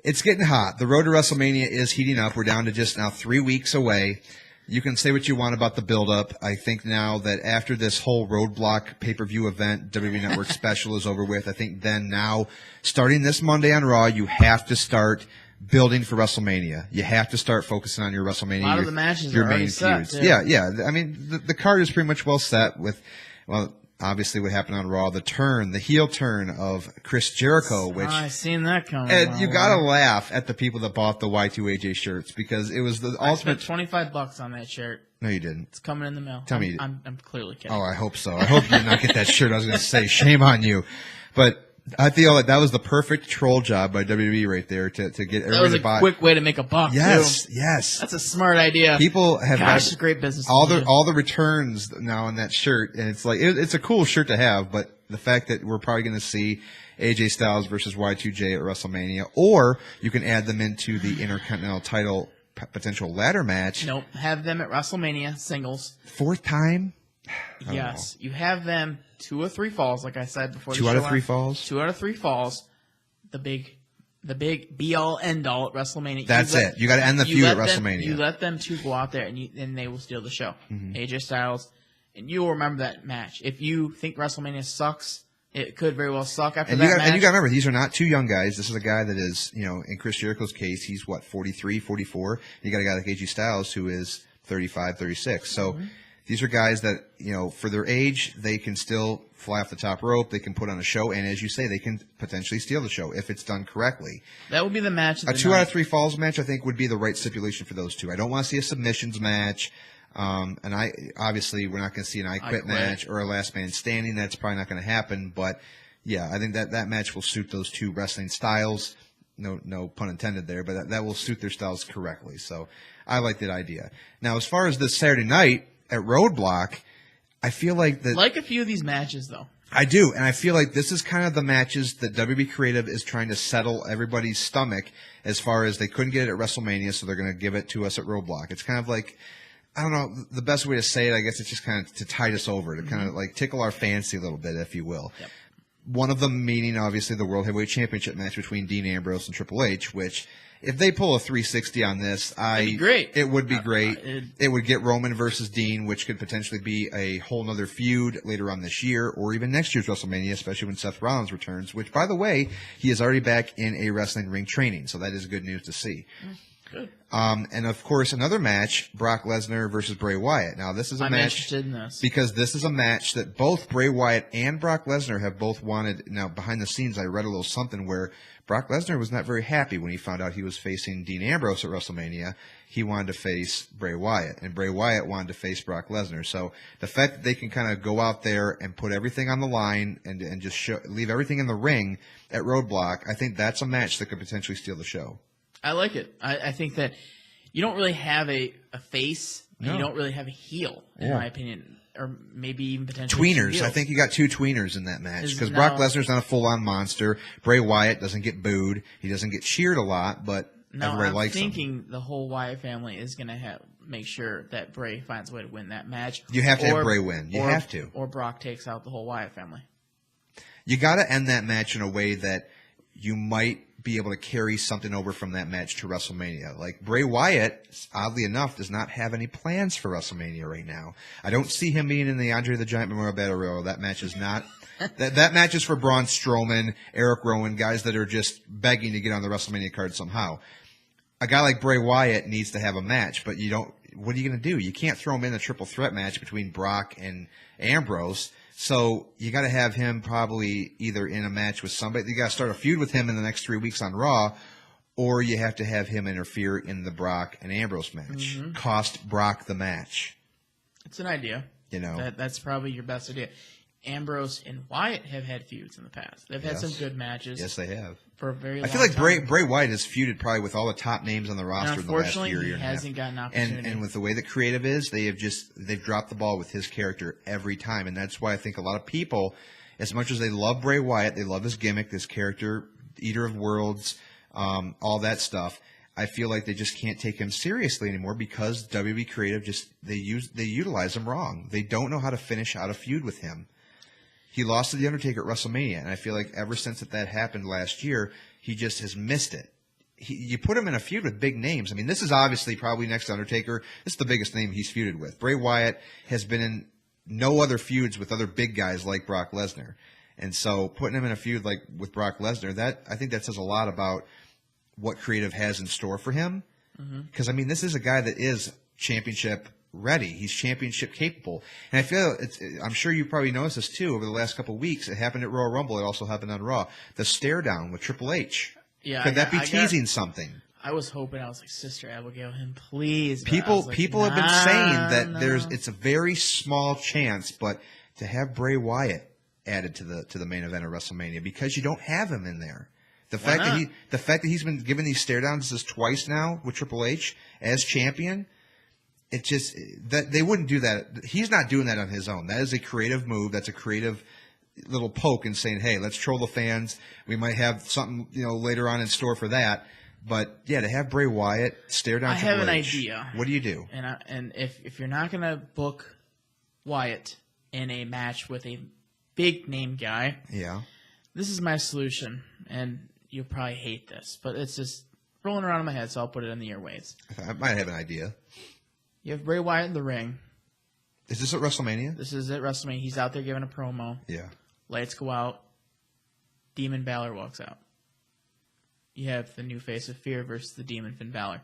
It's getting hot. The road to WrestleMania is heating up. We're down to just now 3 weeks away. You can say what you want about the build-up. I think now that after this whole Roadblock pay-per-view event, WWE Network special is over with, I think then now, starting this Monday on Raw, you have to start building for WrestleMania. You have to start focusing on your WrestleMania. A lot of the matches are already set, too. Yeah. I mean, the card is pretty much well set with, well, obviously what happened on Raw, the heel turn of Chris Jericho, which I seen that coming. and you gotta laugh at the people that bought the Y2AJ shirts because it was the ultimate. I spent $25 on that shirt. No, you didn't. It's coming in the mail. Tell me. I'm clearly kidding. Oh, I hope so. I hope you did not get that shirt. I was going to say, shame on you. But I feel like that was the perfect troll job by WWE right there to get everybody that was to a buy. quick way to make a buck. Yes, too. yes. That's a smart idea. People have it's a great business. all the returns now on that shirt, and it's like it's a cool shirt to have. But the fact that we're probably going to see AJ Styles versus Y2J at WrestleMania, or you can add them into the Intercontinental title potential ladder match. Nope, have them at WrestleMania singles. 4th time. Yes, you have them 2 or 3 falls, like I said before. 2 out of 3 falls. 2 out of 3 falls. The big be all end all at WrestleMania. That's it. You got to end the feud at WrestleMania. You let them 2 go out there, and they will steal the show. Mm-hmm. AJ Styles, and you will remember that match. If you think WrestleMania sucks, it could very well suck after that match. And you got to remember, these are not 2 young guys. This is a guy that is, in Chris Jericho's case, he's 43, 44. You got a guy like AJ Styles who is 35, 36. So. Mm-hmm. These are guys that, for their age, they can still fly off the top rope. They can put on a show. And as you say, they can potentially steal the show if it's done correctly. That would be the match. A 2 out of 3 falls match, I think, would be the right stipulation for those 2. I don't want to see a submissions match. And obviously, we're not going to see an I Quit match or a last man standing. That's probably not going to happen. But, yeah, I think that match will suit those 2 wrestling styles. No pun intended there. But that will suit their styles correctly. So I like that idea. Now, as far as this Saturday night, at Roadblock, I feel like that. Like a few of these matches, though. I do, and I feel like this is kind of the matches that WB Creative is trying to settle everybody's stomach as far as they couldn't get it at WrestleMania, so they're going to give it to us at Roadblock. It's kind of like, I don't know, the best way to say it, I guess it's just kind of to tide us over, to kind of like tickle our fancy a little bit, if you will. Yep. One of them meaning, obviously, the World Heavyweight Championship match between Dean Ambrose and Triple H, which, if they pull a 360 on this, it'd be great. It would be great. It would get Roman versus Dean, which could potentially be a whole nother feud later on this year or even next year's WrestleMania, especially when Seth Rollins returns, which, by the way, he is already back in a wrestling ring training, so that is good news to see. Good. And, of course, another match, Brock Lesnar versus Bray Wyatt. Now, this is a match. I'm interested in this. Because this is a match that both Bray Wyatt and Brock Lesnar have both wanted. Now, behind the scenes, I read a little something where Brock Lesnar was not very happy when he found out he was facing Dean Ambrose at WrestleMania. He wanted to face Bray Wyatt, and Bray Wyatt wanted to face Brock Lesnar. So the fact that they can kind of go out there and put everything on the line and just leave everything in the ring at Roadblock, I think that's a match that could potentially steal the show. I like it. I think that you don't really have a face, and you don't really have a heel, in my opinion. Or maybe even potentially tweeners. I think you got 2 tweeners in that match because Brock Lesnar's not a full-on monster. Bray Wyatt doesn't get booed. He doesn't get cheered a lot, but everybody likes him. I'm thinking the whole Wyatt family is going to make sure that Bray finds a way to win that match. You have to have Bray win. You have to. Or Brock takes out the whole Wyatt family. You got to end that match in a way that you might be able to carry something over from that match to WrestleMania. Like Bray Wyatt, oddly enough, does not have any plans for WrestleMania right now. I don't see him being in the Andre the Giant Memorial Battle Royal. That match is not. that match is for Braun Strowman, Eric Rowan, guys that are just begging to get on the WrestleMania card somehow. A guy like Bray Wyatt needs to have a match, but you don't. What are you going to do? You can't throw him in a triple threat match between Brock and Ambrose. So you got to have him probably either in a match with somebody. You got to start a feud with him in the next 3 weeks on Raw, or you have to have him interfere in the Brock and Ambrose match. Mm-hmm. Cost Brock the match. It's an idea. That's probably your best idea. Ambrose and Wyatt have had feuds in the past. They've had some good matches. Yes, they have. For a very long time. I feel like time. Bray Wyatt has feuded probably with all the top names on the roster in the last year he and a half. hasn't gotten an opportunity. And with the way that Creative is, they've dropped the ball with his character every time. And that's why I think a lot of people, as much as they love Bray Wyatt, they love his gimmick, this character, Eater of Worlds, all that stuff. I feel like they just can't take him seriously anymore because WWE Creative they utilize him wrong. They don't know how to finish out a feud with him. He lost to The Undertaker at WrestleMania, and I feel like ever since that happened last year, he just has missed it. You put him in a feud with big names. I mean, this is obviously probably next to Undertaker. This is the biggest name he's feuded with. Bray Wyatt has been in no other feuds with other big guys like Brock Lesnar. And so putting him in a feud like with Brock Lesnar, I think that says a lot about what Creative has in store for him. Because, I mean, this is a guy that is championship ready. He's championship capable. And I feel I'm sure you probably noticed this too over the last couple of weeks. It happened at Royal Rumble. It also happened on Raw. The stare down with Triple H. Yeah, Could that be teasing something? I was hoping. I was like, Sister Abigail, him, please. People have been saying that it's a very small chance, but to have Bray Wyatt added to the main event of WrestleMania because you don't have him in there. The fact that he's been given these stare downs twice now with Triple H as champion, it just that they wouldn't do that. He's not doing that on his own. That is a creative move. That's a creative little poke and saying, hey, let's troll the fans. We might have something, later on in store for that. But yeah, to have Bray Wyatt stare down Triple H. I have an idea. What do you do? And if you're not gonna book Wyatt in a match with a big name guy, this is my solution. And you'll probably hate this, but it's just rolling around in my head, so I'll put it in the airwaves. I might have an idea. You have Bray Wyatt in the ring. Is this at WrestleMania? This is at WrestleMania. He's out there giving a promo. Yeah. Lights go out. Demon Balor walks out. You have the new face of fear versus the Demon Finn Balor.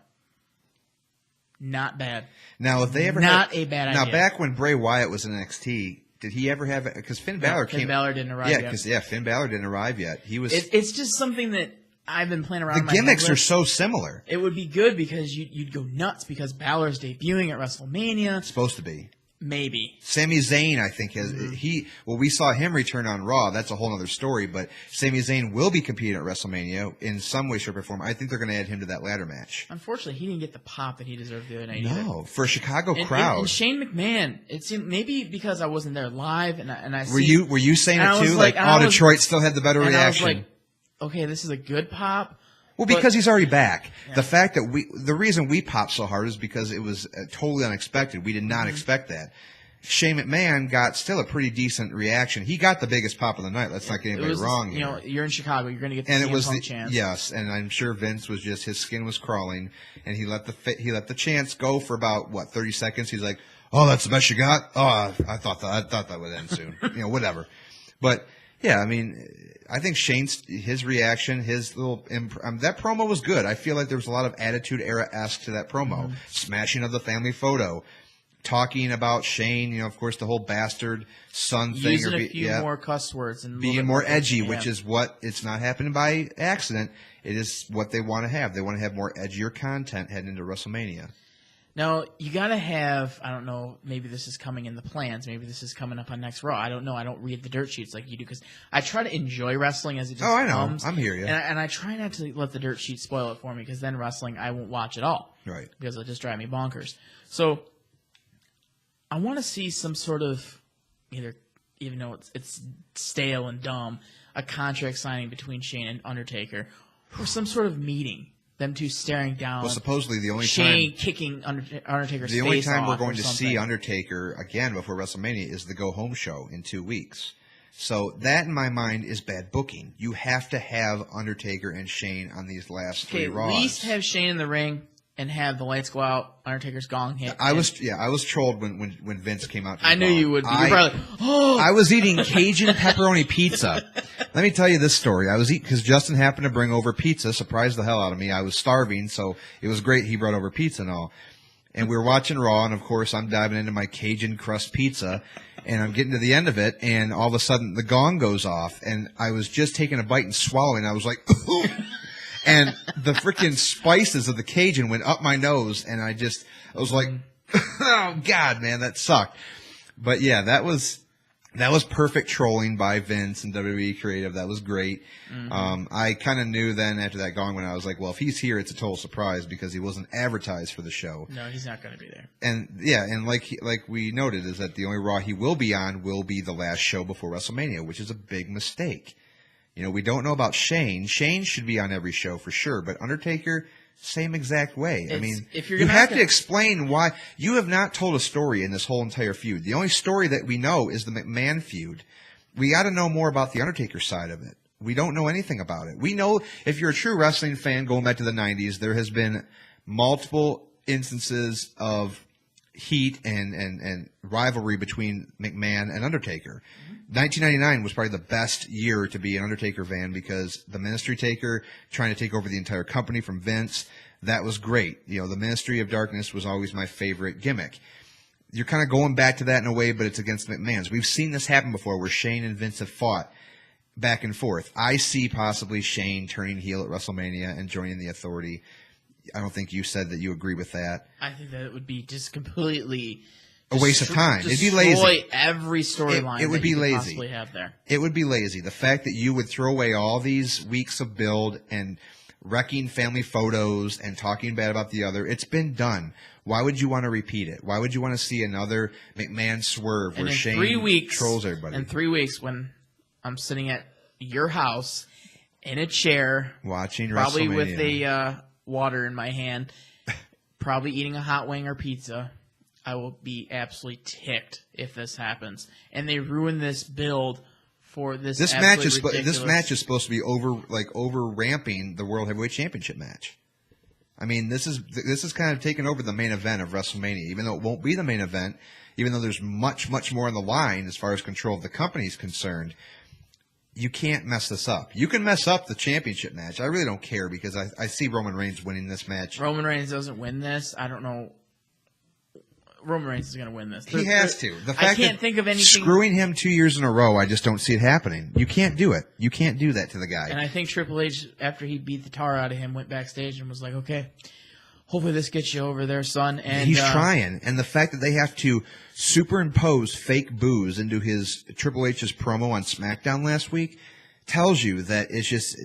Not bad. Now, if they ever not a bad idea. Now, back when Bray Wyatt was in NXT, did he ever have it? Because Finn Balor Finn Balor didn't arrive yet. Finn Balor didn't arrive yet. He was. It's just something that I've been playing around. The gimmicks are so similar. It would be good because you'd go nuts because Balor's debuting at WrestleMania. It's supposed to be. Maybe. Sami Zayn, I think, we saw him return on Raw. That's a whole other story, but Sami Zayn will be competing at WrestleMania in some way, shape, or form. I think they're going to add him to that ladder match. Unfortunately, he didn't get the pop that he deserved the other night. No, for a Chicago crowd. And Shane McMahon, it seemed maybe because I wasn't there live and I see. Were you saying it too? Detroit still had the better reaction. I was like, okay, this is a good pop. Well, because he's already back. Yeah. The fact that the reason we popped so hard is because it was totally unexpected. We did not expect that. Shane McMahon got still a pretty decent reaction. He got the biggest pop of the night. Let's not get anybody wrong here. You're in Chicago. You're going to get the CM Punk chance. Yes, and I'm sure Vince was his skin was crawling, and he let the chance go for about 30 seconds. He's like, "Oh, that's the best you got." Oh, I thought that would end soon. Whatever. But yeah, I mean, I think his reaction, his little that promo was good. I feel like there was a lot of Attitude Era-esque to that promo. Smashing of the family photo. Talking about Shane, of course, the whole bastard son thing. Using a few more cuss words. And being more edgy, which is it's not happening by accident. It is what they want to have. They want to have more edgier content heading into WrestleMania. Now, you got to have, I don't know, maybe this is coming in the plans. Maybe this is coming up on next Raw. I don't know. I don't read the dirt sheets like you do because I try to enjoy wrestling as it just comes. I'm here, yeah. And I try not to let the dirt sheet spoil it for me because then wrestling I won't watch at all. Right. Because it'll just drive me bonkers. So I want to see some sort of even though it's stale and dumb, a contract signing between Shane and Undertaker, or some sort of meeting. Them two staring down. Well, supposedly the only Shane time kicking Undertaker's face the only time we're going to something. see Undertaker again before WrestleMania is the Go Home show in 2 weeks. So that, in my mind, is bad booking. You have to have Undertaker and Shane on these last 3 Raws. At least have Shane in the ring and have the lights go out. Undertaker's gong hit. I was trolled when Vince came out. I knew you would be. You probably. Oh. I was eating Cajun pepperoni pizza. Let me tell you this story. I was eating because Justin happened to bring over pizza, surprised the hell out of me. I was starving, so it was great. He brought over pizza and all. And we were watching Raw, and of course I'm diving into my Cajun crust pizza, and I'm getting to the end of it, and all of a sudden the gong goes off, and I was just taking a bite and swallowing. I was like. And the freaking spices of the Cajun went up my nose, and I was like, oh, God, man, that sucked. But, yeah, that was perfect trolling by Vince and WWE Creative. That was great. I kind of knew then after that gong when I was like, well, if he's here, it's a total surprise because he wasn't advertised for the show. No, he's not going to be there. And, yeah, and like we noted is that the only Raw he will be on will be the last show before WrestleMania, which is a big mistake. We don't know about Shane. Shane should be on every show for sure, but Undertaker, same exact way. I mean, if you're you gonna have to explain why. You have not told a story in this whole entire feud. The only story that we know is the McMahon feud. We got to know more about the Undertaker side of it. We don't know anything about it. We know if you're a true wrestling fan going back to the 90s, there has been multiple instances of heat and rivalry between McMahon and Undertaker. 1999 was probably the best year to be an Undertaker fan because the Ministry Taker trying to take over the entire company from Vince, that was great. You know, the Ministry of Darkness was always my favorite gimmick. You're kind of going back to that in a way, but it's against McMahon's. We've seen this happen before where Shane and Vince have fought back and forth. I see possibly Shane turning heel at WrestleMania and joining the Authority. I don't think you said that you agree with that. I think that it would be just completely a waste of time. It'd be lazy. Destroy every storyline. It would be lazy. Possibly have there. It would be lazy. The fact that you would throw away all these weeks of build and wrecking family photos and talking bad about the other, it's been done. Why would you want to repeat it? Why would you want to see another McMahon swerve where Shane trolls everybody? In 3 weeks, when I'm sitting at your house in a chair, watching probably WrestleMania, with a water in my hand, probably eating a hot wing or pizza, I will be absolutely ticked if this happens. And they ruin this build for this. This match is supposed to be over ramping the World Heavyweight Championship match. I mean, this is kind of taking over the main event of WrestleMania, even though it won't be the main event, even though there's much more on the line as far as control of the company is concerned. You can't mess this up. You can mess up the championship match. I really don't care because I see Roman Reigns winning this match. Roman Reigns doesn't win this. I don't know. Roman Reigns is going to win this. He has to. The fact I can't think of anything. Screwing him 2 years in a row, I just don't see it happening. You can't do it. You can't do that to the guy. And I think Triple H, after he beat the tar out of him, went backstage and was like, okay, hopefully this gets you over there, son. And he's trying. And the fact that they have to superimpose fake boos into his Triple H's promo on SmackDown last week tells you that it's just,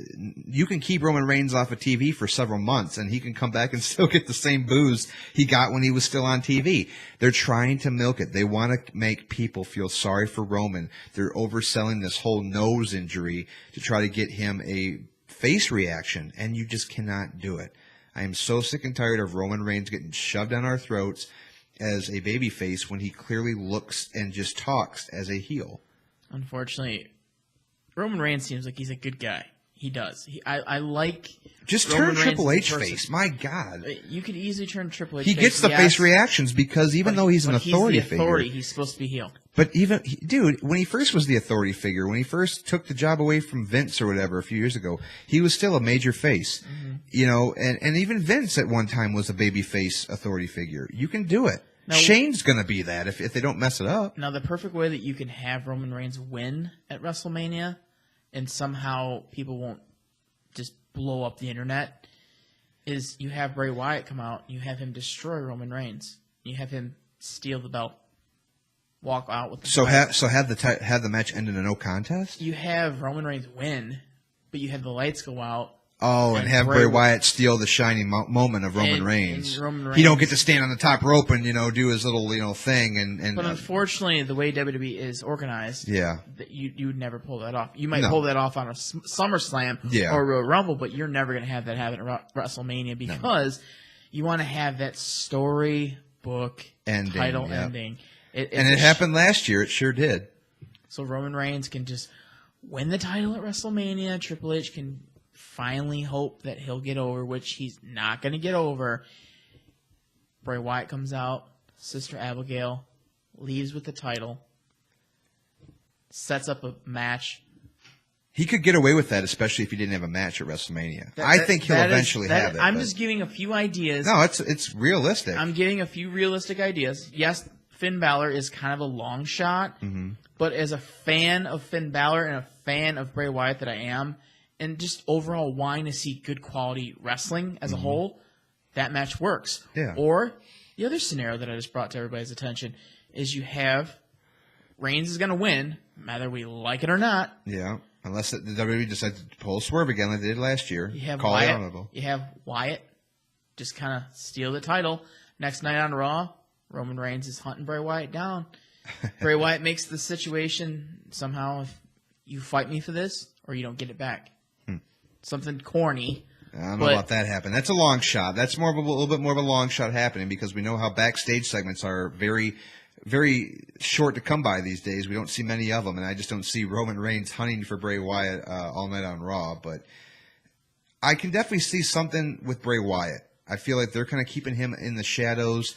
you can keep Roman Reigns off of TV for several months and he can come back and still get the same boos he got when he was still on TV. They're trying to milk it. They want to make people feel sorry for Roman. They're overselling this whole nose injury to try to get him a face reaction, and you just cannot do it. I am so sick and tired of Roman Reigns getting shoved down our throats as a babyface when he clearly looks and just talks as a heel. Unfortunately, Roman Reigns seems like he's a good guy. He does. I like. Just Roman turn Triple Reigns H face. My God. You could easily turn Triple H face. He gets the face reactions because even though he's an authority figure. He's supposed to be heel. But dude, when he first was the authority figure, when he first took the job away from Vince or whatever a few years ago, he was still a major face. Mm-hmm. You know, and even Vince at one time was a baby face authority figure. You can do it. Now, Shane's going to be that if they don't mess it up. Now, the perfect way that you can have Roman Reigns win at WrestleMania and somehow people won't just blow up the internet is you have Bray Wyatt come out, you have him destroy Roman Reigns, you have him steal the belt, walk out with the belt. Have the match end in a no contest? You have Roman Reigns win, but you have the lights go out. Oh, and have Bray Wyatt steal the shining moment of Roman Reigns. He don't get to stand on the top rope and do his little thing. But unfortunately, the way WWE is organized, that you would never pull that off. You might pull that off on a SummerSlam or a Royal Rumble, but you're never going to have that happen at WrestleMania because you want to have that storybook title ending. It happened last year. It sure did. So Roman Reigns can just win the title at WrestleMania. Triple H can finally hope that he'll get over, which he's not going to get over. Bray Wyatt comes out, Sister Abigail leaves with the title, sets up a match. He could get away with that, especially if he didn't have a match at WrestleMania. I think he'll eventually have it. I'm just giving a few ideas. No, it's realistic. I'm giving a few realistic ideas. Yes, Finn Balor is kind of a long shot, but as a fan of Finn Balor and a fan of Bray Wyatt that I am, and just overall wanting to see good quality wrestling as a whole, that match works. Yeah. Or the other scenario that I just brought to everybody's attention is you have Reigns is going to win, whether we like it or not. Yeah, unless the WWE decides to pull a swerve again like they did last year. You have Wyatt just kind of steal the title. Next night on Raw, Roman Reigns is hunting Bray Wyatt down. Bray Wyatt makes the situation somehow, if you fight me for this or you don't get it back. Something corny I don't know about that happening. That's a long shot. That's more of a little bit more of a long shot happening because we know how backstage segments are very, very short to come by these days. We don't see many of them, and I just don't see Roman Reigns hunting for Bray Wyatt all night on Raw. But I can definitely see something with Bray Wyatt. I feel like they're kind of keeping him in the shadows.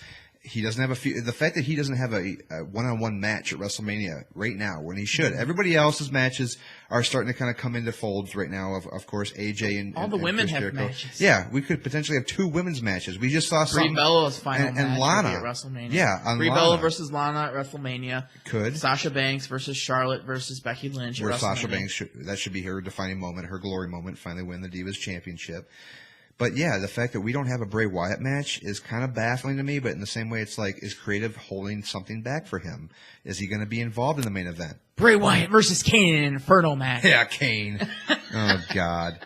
He doesn't have the fact that he doesn't have a one-on-one match at WrestleMania right now when he should. Everybody else's matches are starting to kind of come into folds right now. Of course, AJ and all the women Chris have Jericho. matches. Yeah, we could potentially have 2 women's matches. We just saw Brie Bella's final and match Lana at WrestleMania. Yeah, Brie Bella versus Lana at WrestleMania. Could Sasha Banks versus Charlotte versus Becky Lynch. Where at Sasha WrestleMania. Banks that should be her defining moment, her glory moment, finally win the Divas Championship. But yeah, the fact that we don't have a Bray Wyatt match is kind of baffling to me, but in the same way, it's like, is creative holding something back for him? Is he going to be involved in the main event? Bray Wyatt versus Kane in an Inferno match. Yeah, Kane. Oh, God.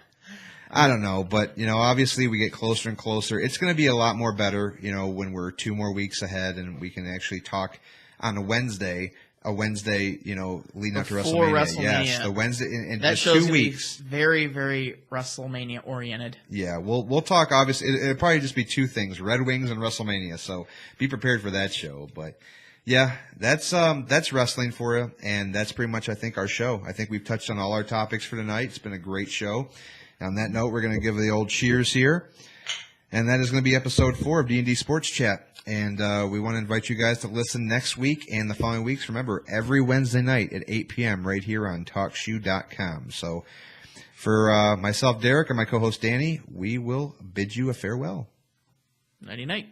I don't know, but, obviously we get closer and closer. It's going to be a lot more better, when we're 2 more weeks ahead and we can actually talk on a Wednesday, leading up to WrestleMania. Yes, the Wednesday in that 2 weeks. Very, very WrestleMania oriented. Yeah, we'll talk. Obviously, it'll probably just be 2 things: Red Wings and WrestleMania. So be prepared for that show. But yeah, that's wrestling for you, and that's pretty much I think our show. I think we've touched on all our topics for tonight. It's been a great show. On that note, we're going to give the old cheers here, and that is going to be episode 4 of D&D Sports Chat. And we want to invite you guys to listen next week and the following weeks. Remember, every Wednesday night at 8 p.m. right here on TalkShoe.com. So for myself, Derek, and my co-host, Danny, we will bid you a farewell. Nighty-night.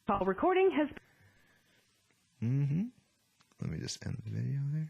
Call recording has... Mm-hmm. Let me just end the video there.